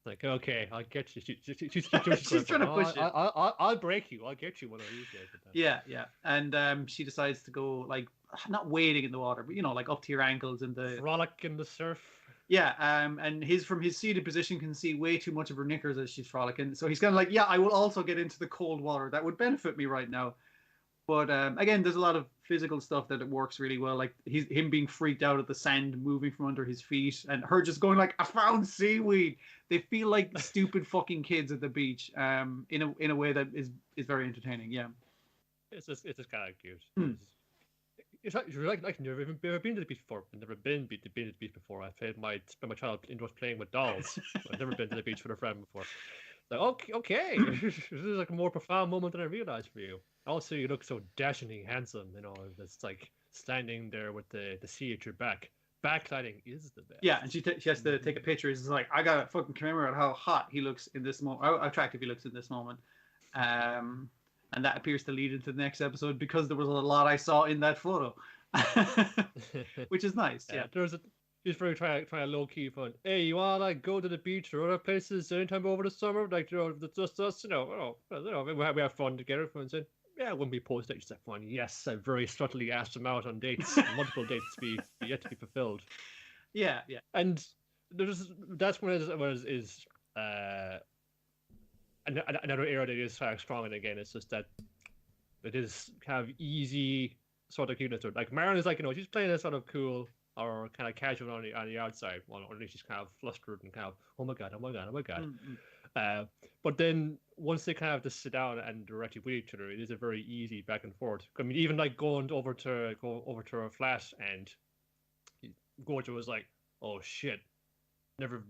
Like, okay, I'll get you. She's trying to push it. I'll break you. I'll get you when I use it. Yeah. And she decides to go, like, not wading in the water, but like up to your ankles in the frolic in the surf. Yeah, and from his seated position can see way too much of her knickers as she's frolicking. So he's kind of like, yeah, I will also get into the cold water. That would benefit me right now. But again, there's a lot of physical stuff that it works really well. Like him being freaked out at the sand moving from under his feet, and her just going like, I found seaweed. They feel like stupid fucking kids at the beach. In a way that is very entertaining. Yeah, it's just kind of cute. It's like I've never been to the beach before. I've never been to the beach before. I spent my child indoors playing with dolls. I've never been to the beach with a friend before. Like, okay, this is like a more profound moment than I realized for you. Also, you look so dashingly handsome. It's like standing there with the sea at your back. Backlighting is the best. Yeah, and she has to take a picture. It's like, I gotta fucking commemorate how hot he looks in this moment, how attractive he looks in this moment. And that appears to lead into the next episode because there was a lot I saw in that photo, which is nice. Yeah, he's very trying low key fun. Hey, you wanna like go to the beach or other places anytime over the summer? Like just us, we have fun together. Yeah, when we post it, just have fun. Yes, I very subtly asked him out on dates, multiple dates yet to be fulfilled. Yeah. And that's when it is another area that is strong, and again, it's just that it is kind of easy sort of cuteness. Like Marion is like, she's playing this sort of cool or kind of casual on the outside, or at least she's kind of flustered and kind of, oh my god. Mm-hmm. But then once they kind of just sit down and directly with each other, it is a very easy back and forth. I mean, even like going over to her flat, and Gojo was like, oh shit, never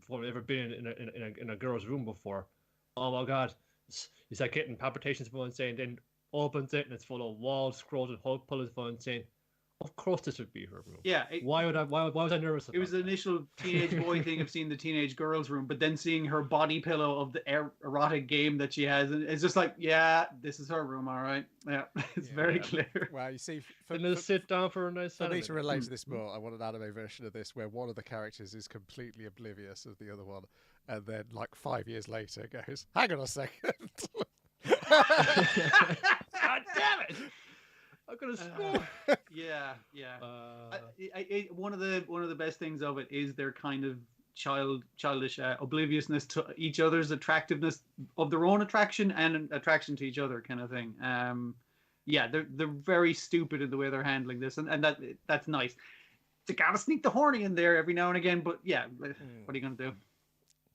been in a girl's room before. Oh my god, he's like getting palpitations for insane, then opens it and it's full of walls, scrolls, and Hulk pullers for insane. Of course this would be her room. Yeah. Why was I nervous about it? It was the initial teenage boy thing of seeing the teenage girl's room, but then seeing her body pillow of the erotic game that she has, and it's just like, yeah, this is her room, all right. Yeah, it's very clear. Well, you see, sit down for a nice. For me to relate to this more, I want an anime version of this where one of the characters is completely oblivious of the other one, and then like 5 years later goes, "Hang on a second." God damn it! I'm gonna score. Yeah. One of the best things of it is their kind of childish obliviousness to each other's attractiveness of their own attraction and attraction to each other, kind of thing. They're very stupid in the way they're handling this, and that's nice. You gotta sneak the horny in there every now and again, but yeah, what are you gonna do?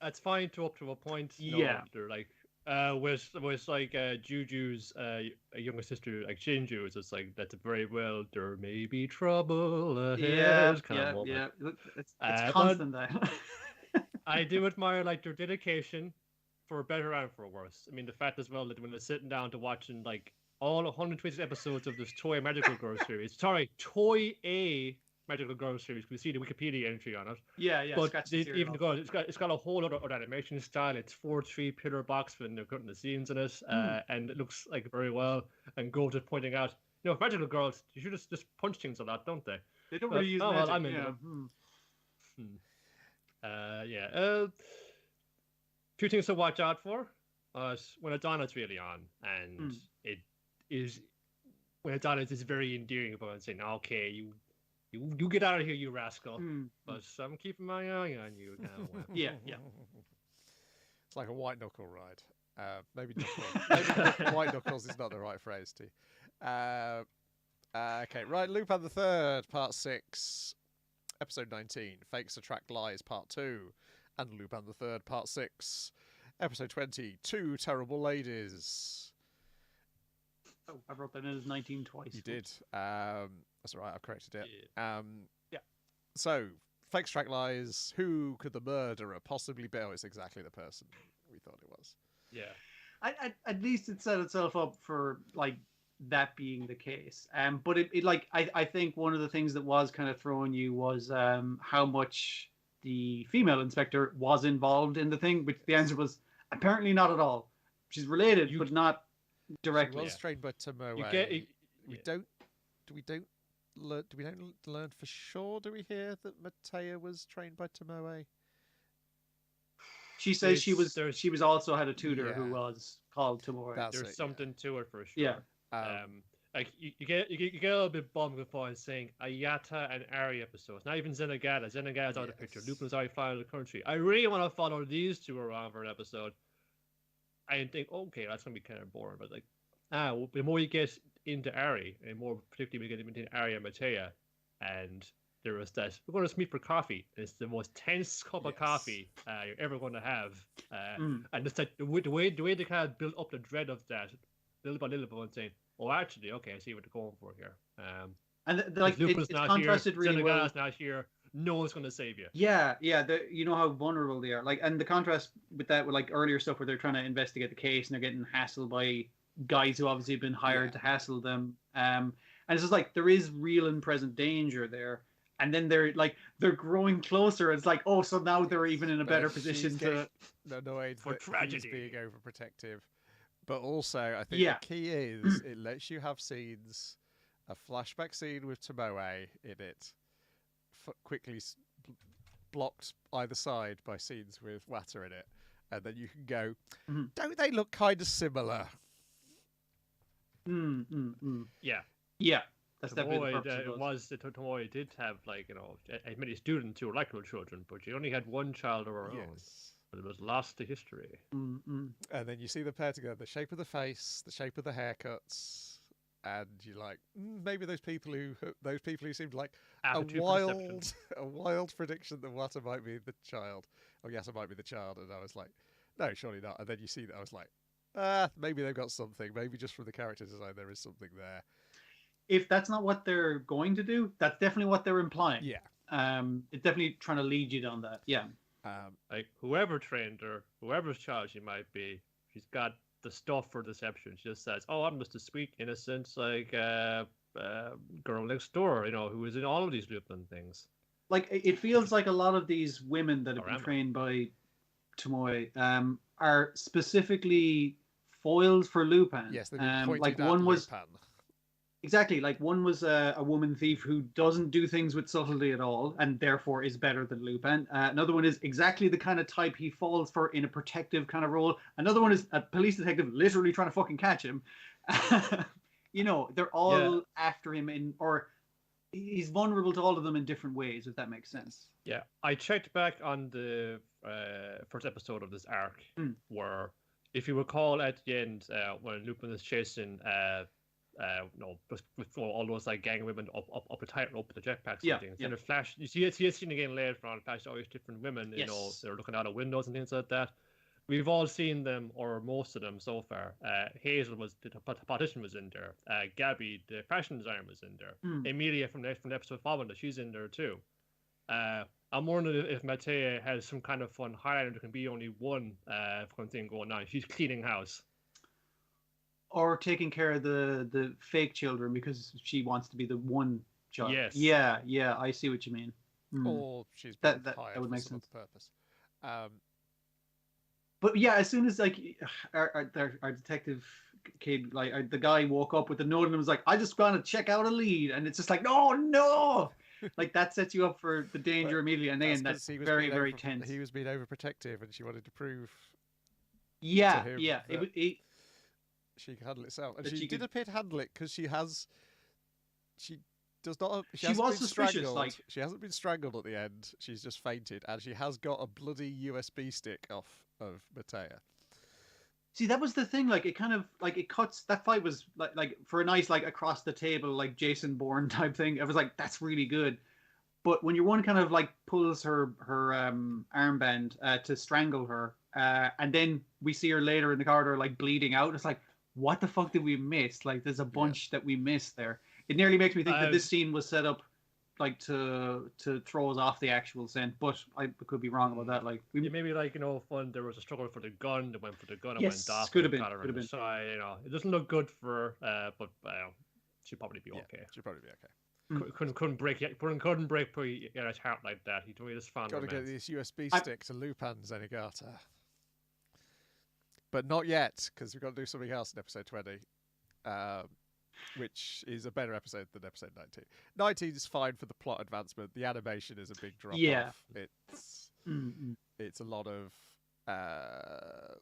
That's fine up to a point. They're like. Was like Juju's younger sister, like Shinju's. It's like that's very well. There may be trouble ahead. Yeah. It's constant that. I do admire like their dedication, for better and for worse. I mean, the fact as well that when they're sitting down to watching like all 120 episodes of this Toei Magical Girl series. Sorry, Toei Magical Girl series. We see the Wikipedia entry on it. Yeah. But it's got a whole other animation style. It's 4:3 pillar box when they're cutting the scenes in it, and it looks like very well. And Gold is pointing out, Magical Girls, you should just punch things a lot, don't they? They don't really use magic. Well, I'm into it. Few things to watch out for. When Adona's really on, and it is when Adonis is very endearing about saying, "Okay, you get out of here, you rascal." But I'm keeping my eye on you now. Yeah. It's like a white knuckle ride. Maybe white knuckles is not the right phrase to. Okay, right. Lupin III, Part 6, Episode 19. Fakes Attract Lies, Part 2, and Lupin III, Part 6, Episode 20. Two Terrible Ladies. Oh, I wrote that in as 19 twice. You did. That's all right. I've corrected it. Yeah. So, Fakes Attract Lies. Who could the murderer possibly be? Oh, it's exactly the person we thought it was. Yeah. At least it set itself up for like that being the case. But it like I think one of the things that was kind of throwing you was how much the female inspector was involved in the thing, which the answer was apparently not at all. she's related, but not She directly. was trained by Tomoe. We don't learn for sure. Do we hear that Matea was trained by Tomoe? She says she was also had a tutor who Yeah. was called Tomoe. There's something to it for sure. Yeah. Like you get a little bit bummed before saying Ayata and Ari episodes. Not even Zenigata. Zenigata's out of the picture. Lupin's already found the country. I really want to follow these two around for an episode. I think, okay, that's gonna be kind of boring, but like, the more you get into Ari, and more particularly we get into Ari and Matea, and there was that we're going to meet for coffee. It's the most tense cup of coffee you're ever going to have, and it's like the way they kind of build up the dread of that little by little, and saying, "Oh, actually, okay, I see what they're going for here." And like it's contrasted really well. Not here. No one's going to save you. Yeah. You know how vulnerable they are. Like, and the contrast with that, with like earlier stuff where they're trying to investigate the case and they're getting hassled by guys who obviously have been hired to hassle them. And it's just like there is real and present danger there. And then they're growing closer. It's like, oh, so now they're even in a better position to for tragedy. Being overprotective, but also I think the key is it lets you have scenes, a flashback scene with Tomoe in it, quickly blocked either side by scenes with Wata in it, and then you can go, don't they look kind of similar? Yeah. That's definitely the purpose it was that Tomoe did have as many students who were like little children, but she only had one child of her own. But it was lost to history. And then you see the pair together, the shape of the face, the shape of the haircuts, and you're like, maybe those people who seemed like a wild prediction that Wata might be the child. Oh, yes, it might be the child. And I was like, no, surely not. And then you see that I was like, maybe they've got something. Maybe just from the character design, there is something there. If that's not what they're going to do, that's definitely what they're implying. Yeah. It's definitely trying to lead you down that. Yeah. Like whoever trained her, whoever's child she might be, she's got the stuff for deception. She just says, "Oh, I'm just a sweet, innocent, girl next door, who is in all of these Lupin things." Like it feels like a lot of these women that have been trained by Tomoe are specifically foils for Lupin. Yes, they've been pointed like at one was Lupin. Exactly, like one was a woman thief who doesn't do things with subtlety at all, and therefore is better than Lupin. Another one is exactly the kind of type he falls for in a protective kind of role. Another one is a police detective literally trying to fucking catch him. They're all after him or he's vulnerable to all of them in different ways, if that makes sense. Yeah, I checked back on the first episode of this arc, where, if you recall, at the end, when Lupin is chasing just with all those gang women up a tightrope with the jetpacks and things. And flash, you see a scene again later on, flash all these different women, they're looking out of windows and things like that. We've all seen them, or most of them so far. Hazel the politician was in there. Gabby, the fashion designer, was in there. Emilia from the episode following that, she's in there too. I'm wondering if Matea has some kind of fun highlighter. There can be only one fun thing going on. She's cleaning house. Or taking care of the fake children because she wants to be the one child. Yes. Yeah, I see what you mean. Or she's that would make sense. Purpose. But yeah, as soon as our detective kid, the guy woke up with the note and was like, "I just want to check out a lead," and it's just like, no, like that sets you up for the danger immediately, and then that's very very tense. He was being overprotective, and she wanted to prove. Yeah. She can handle it herself, and she did appear to handle it because she was suspicious. She hasn't been strangled at the end. She's just fainted, and she has got a bloody USB stick off of Matea. See, that was the thing. Like, it kind of it cuts. That fight was like for a nice across the table Jason Bourne type thing. It was like that's really good. But when your one kind of pulls her armband to strangle her, and then we see her later in the corridor bleeding out, it's like, what the fuck did we miss? There's a bunch that we missed there. It nearly makes me think that this scene was set up to throw us off the actual scent, but I could be wrong about that. Maybe when there was a struggle for the gun, they went for the gun and yes, went off. Could have been. So it doesn't look good for her, but she'll probably be okay. She'll probably be okay. Couldn't break his heart like that. He just found. Got to get this USB stick to Lupin Zenigata. but not yet, because we've got to do something else in episode 20, which is a better episode than episode 19. 19 is fine for the plot advancement. The animation is a big drop off. It's a lot of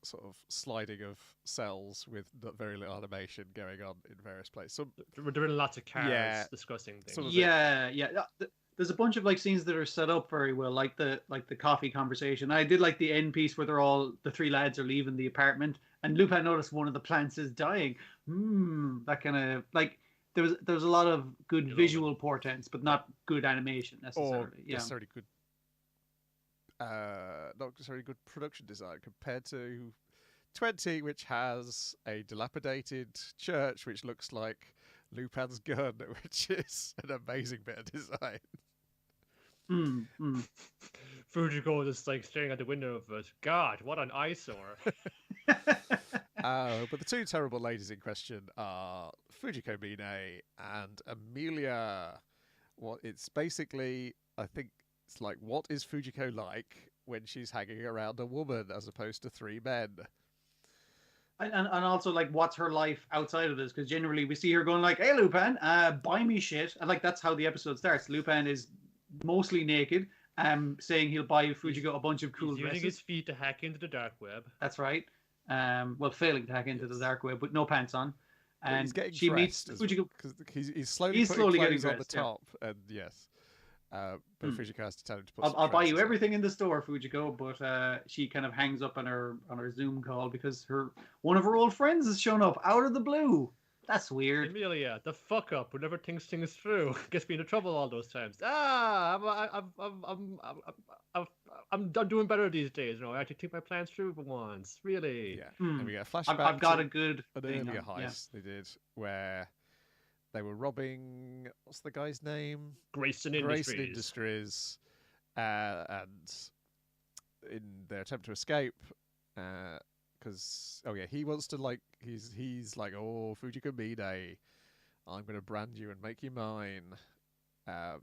sort of sliding of cells with very little animation going on in various places. We're doing lots of cars discussing things. There's a bunch of like scenes that are set up very well, like the coffee conversation. I did like the end piece where the three lads are leaving the apartment, and Lupin noticed one of the plants is dying. That kind of like there was a lot of good visual portents, but not good animation necessarily. Or necessarily good. Not necessarily good production design compared to 20, which has a dilapidated church which looks like Lupin's gun, which is an amazing bit of design. Fujiko is like staring at the window of it. God, what an eyesore. But the two terrible ladies in question are Fujiko Mine and Amelia. It's basically, I think, it's like, what is Fujiko like when she's hanging around a woman as opposed to three men? And also, like, what's her life outside of this? Because generally we see her going like, hey, Lupin, buy me shit. And, like, that's how the episode starts. Lupin is mostly naked, saying he'll buy Fujiko a bunch of cool dresses. Using his feet to hack into the dark web. That's right. Well, failing to hack into the dark web, but no pants on. And she meets Fujiko. Because he's slowly getting clothes on the top. Yeah. And yes. But Fujiko has to tell him to put I'll buy you everything in the store, Fujiko, but she kind of hangs up on her Zoom call because one of her old friends has shown up out of the blue. That's weird. Amelia, the fuck up who never thinks things through, gets me into trouble all those times. I'm doing better these days. I actually think my plans through for once. Really? Yeah. And we get a flashback. I've got a good an earlier heist they did where they were robbing, what's the guy's name? Grayson Industries. And in their attempt to escape, because he wants to, like, he's like, oh, Fujiko Mine, I'm going to brand you and make you mine.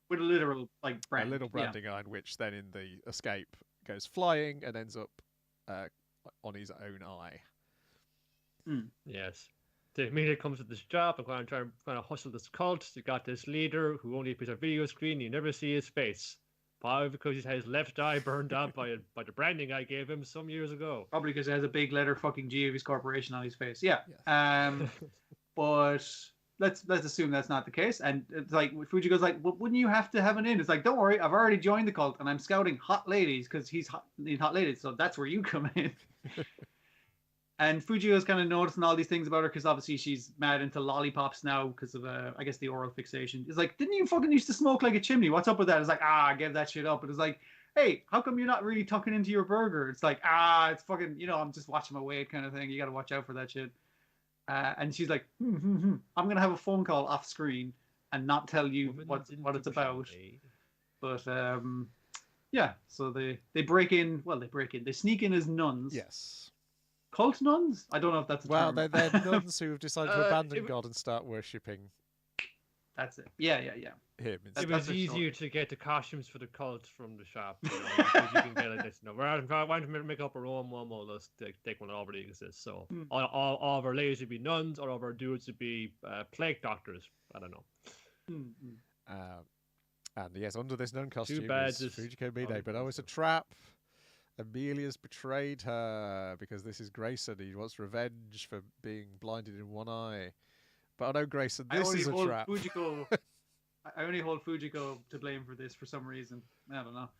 With a literal, like, brand. A little branding iron, which then in the escape goes flying and ends up on his own eye. Yes. The immediately comes to this job. I'm going to hustle this cult. You got this leader who only appears on video screen. You never see his face. Probably because he's had his left eye burned out by the branding I gave him some years ago. Probably because he has a big letter fucking G of his corporation on his face. Yeah. Yes. But let's assume that's not the case. And it's like Fujiko's like, well, wouldn't you have to have an in? It's like, don't worry, I've already joined the cult and I'm scouting hot ladies because he's hot ladies. So that's where you come in. And Fujiko's kind of noticing all these things about her because obviously she's mad into lollipops now because of, I guess, the oral fixation. It's like, didn't you fucking used to smoke like a chimney? What's up with that? It's like, I gave that shit up. But it's like, hey, how come you're not really tucking into your burger? It's like, it's fucking, I'm just watching my weight kind of thing. You got to watch out for that shit. And she's like, I'm going to have a phone call off screen and not tell you what it's about. But, so they break in. Well, they sneak in as nuns. Yes. Cult nuns? I don't know if that's a term. Well, they're nuns who have decided to abandon God and start worshipping. That's it. Yeah. Him. It was easier to get the costumes for the cult from the shop. Because you can get it. We're trying to make up our own one. Well, let's take one that already exists. So all of our ladies would be nuns, all of our dudes would be plague doctors. I don't know. And yes, under this nun costume is Fujiko Mine, but it's a trap. Amelia's betrayed her because this is Grayson. He wants revenge for being blinded in one eye. But I know, Grayson, this is a trap. I only hold Fujiko to blame for this for some reason. I don't know.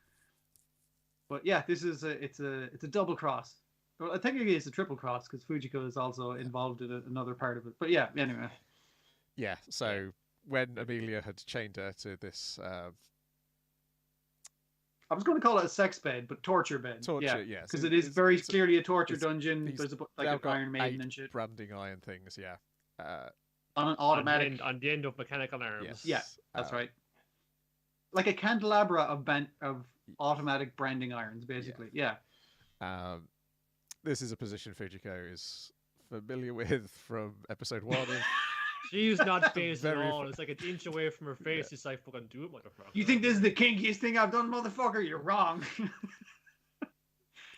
But yeah, this is it's a double cross. Well, technically it's a triple cross because Fujiko is also involved in another part of it. But yeah, anyway. Yeah, so when Amelia had chained her to this... I was going to call it a sex bed, but torture bed. Torture, yes. Because it is very clearly a torture dungeon. There's like an Iron Maiden and shit. Branding iron things, yeah. On an automatic. On the end of mechanical arms. Yes. Yeah, that's right. Like a candelabra of automatic branding irons, basically. Yeah. This is a position Fujiko is familiar with from episode 1 of... She's not phased at all. It's like an inch away from her face. She's like, fucking do it, motherfucker. You think this is the kinkiest thing I've done, motherfucker? You're wrong.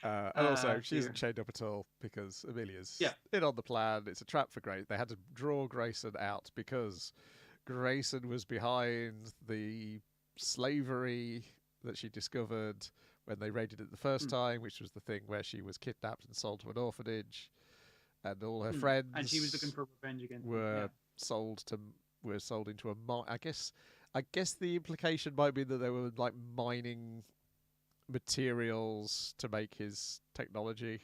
And also, she dear. isn't chained up at all because Amelia's Yeah. in on the plan. It's a trap for Grace. They had to draw Grayson out because Grayson was behind the slavery that she discovered when they raided it the first time, which was the thing where she was kidnapped and sold to an orphanage, and all her friends. And she was looking for revenge against them. Were sold into a mine. I guess the implication might be that they were like mining materials to make his technology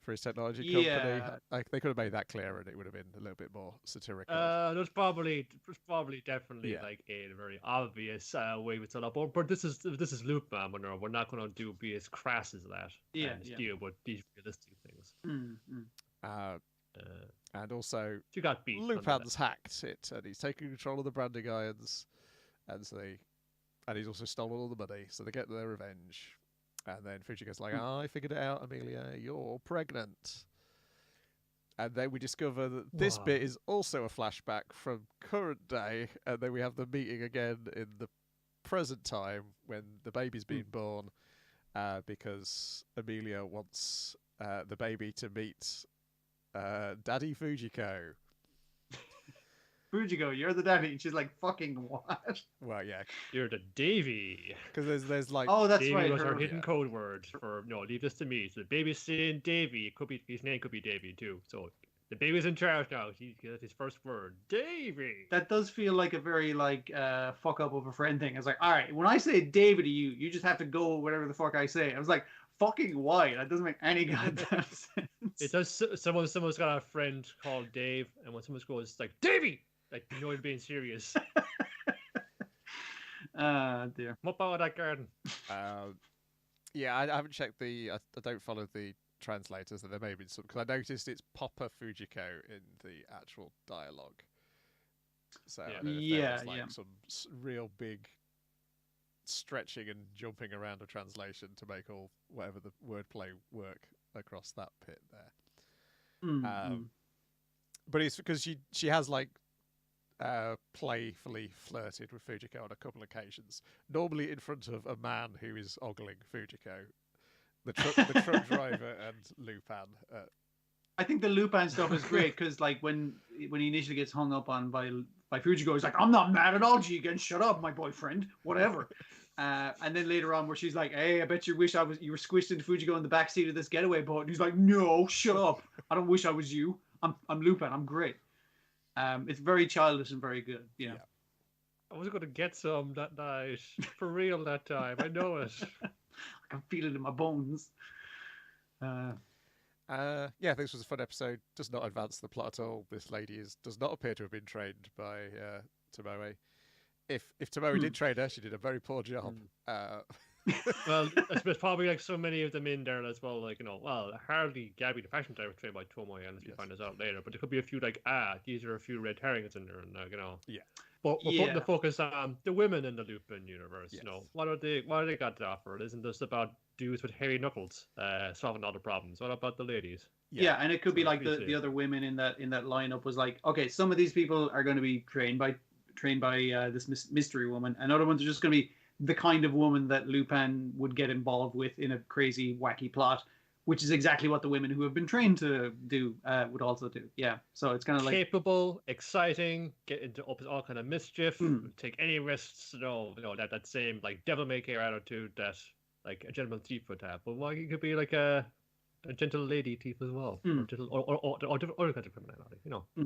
for his technology company. Yeah. Like, they could have made that clearer, and it would have been a little bit more satirical. There's probably definitely like a very obvious way with it up. But this is Lupin. We're not going to be as crass as that. And deal with these realistic things. And also, you got beat. Lupin's hacked it, and he's taking control of the branding irons, and he's also stolen all the money, so they get their revenge. And then Fujiko's like, I figured it out, Amelia, you're pregnant. And then we discover that this bit is also a flashback from current day, and then we have the meeting again in the present time when the baby's being born, because Amelia wants the baby to meet Daddy Fujiko. Fujiko, you're the daddy. And she's like, fucking what? Well, yeah. You're the Davy. Because there's like... Oh, that's Davy right. was our hidden code word for, leave this to me. So the baby's saying Davy. His name could be Davy, too. So the baby's in charge now. He gets his first word. Davy! That does feel like a very, fuck up of a friend thing. It's like, all right, when I say Davy to you, you just have to go whatever the fuck I say. I was like, fucking why? That doesn't make any goddamn sense. It does. Someone's got a friend called Dave, and when someone goes, it's like, Davy! Like, you're being serious. Dear. What about that garden? Yeah, I haven't checked I don't follow the translators, and there may have been some, because I noticed it's Papa Fujiko in the actual dialogue. So I don't know if there was some real big stretching and jumping around of translation to make whatever the wordplay work across that bit there. But it's because she has playfully flirted with Fujiko on a couple of occasions, normally in front of a man who is ogling Fujiko, the truck driver and Lupin. I think the Lupin stuff is great because when he initially gets hung up on by Fujiko, he's like, I'm not mad at all, Jigen, shut up, my boyfriend, whatever. And then later on where she's like, hey, I bet you wish you were squished into Fujiko in the backseat of this getaway boat. And he's like, no, shut up. I don't wish I was you. I'm Lupin. I'm great. It's very childish and very good. Yeah. I was going to get some that night. For real that time. I know it. I can feel it in my bones. This was a fun episode. Does not advance the plot at all. This lady does not appear to have been trained by Tomoe. If Tomoe did train her, she did a very poor job. Well, I suppose probably like so many of them in there as well, hardly Gabby the fashion designer was trained by Tomoe, unless we find this out later. But there could be a few these are a few red herrings in there, and Yeah. But we're putting the focus on the women in the Lupin universe. Yes. What are they got to offer? It isn't just about dudes with hairy knuckles solving all the problems. What about the ladies? Yeah, and it could be like the other women in that lineup was like, okay, some of these people are going to be trained by this mystery woman, and other ones are just going to be the kind of woman that Lupin would get involved with in a crazy, wacky plot, which is exactly what the women who have been trained to do would also do. Yeah, so it's kind of capable, exciting, get into all kind of mischief, take any risks. That same devil may care attitude that a gentleman thief would have. But it could be like a gentle lady thief as well, or different other kinds of criminality.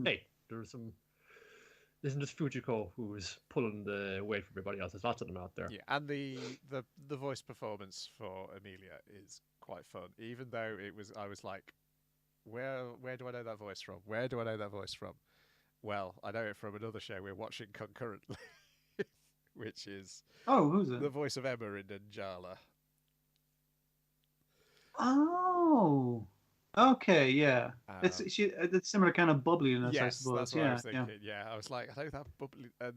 Hey, there's some. Isn't just Fujiko who's pulling the weight for everybody else? There's lots of them out there. Yeah, and the voice performance for Amelia is quite fun. Even though I was like, where do I know that voice from? Where do I know that voice from? Well, I know it from another show we're watching concurrently, which is who's it? The voice of Emma in Ninjala. Oh. Okay, yeah. It's similar kind of bubbliness, yes, I suppose. That's what I was thinking. Yeah, I was like, I know that bubbly, and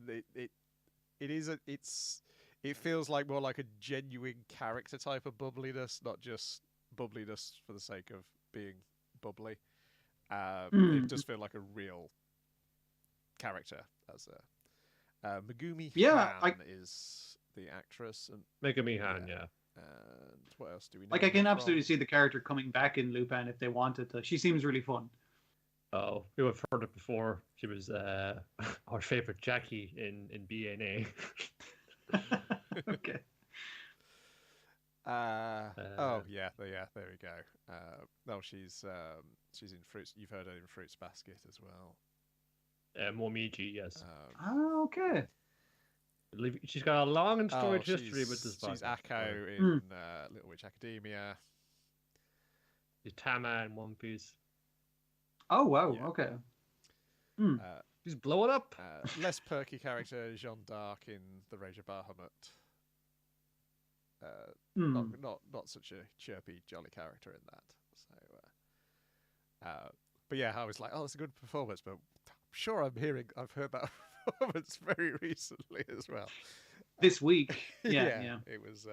it feels like more like a genuine character type of bubbliness, not just bubbliness for the sake of being bubbly. It does feel like a real character. As Megumi Han is the actress, and Megumi Han, And what else do we know? Like, I can from- absolutely see the character coming back in Lupin if they wanted to. She seems really fun. Oh, we have heard it before. She was our favorite Jackie in BNA. Okay. Oh yeah, there we go. No, she's in Fruits. You've heard her in Fruits Basket as well. Momiji, yes. Oh, okay. She's got a long and storied history with this. She's Akko in Little Witch Academia. She's Tama in One Piece. Oh, wow. Yeah. Okay. She's blowing up. Less perky character Jeanne d'Arc in The Rage of Bahamut. Not such a chirpy, jolly character in that. So, but yeah, I was like, oh, that's a good performance. But I'm sure I've heard that performance very recently as well. This week. Yeah. It was.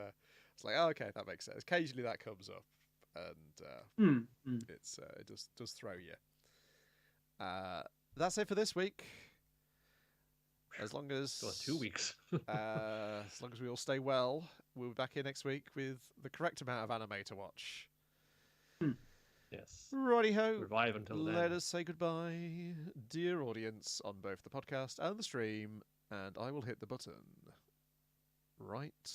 It's like, oh, okay, that makes sense. Occasionally that comes up, and it does throw you. That's it for this week. As long as Still 2 weeks. as long as we all stay well, we'll be back here next week with the correct amount of anime to watch. Yes. Righty ho. Revive until then. Let us say goodbye, dear audience, on both the podcast and the stream, and I will hit the button right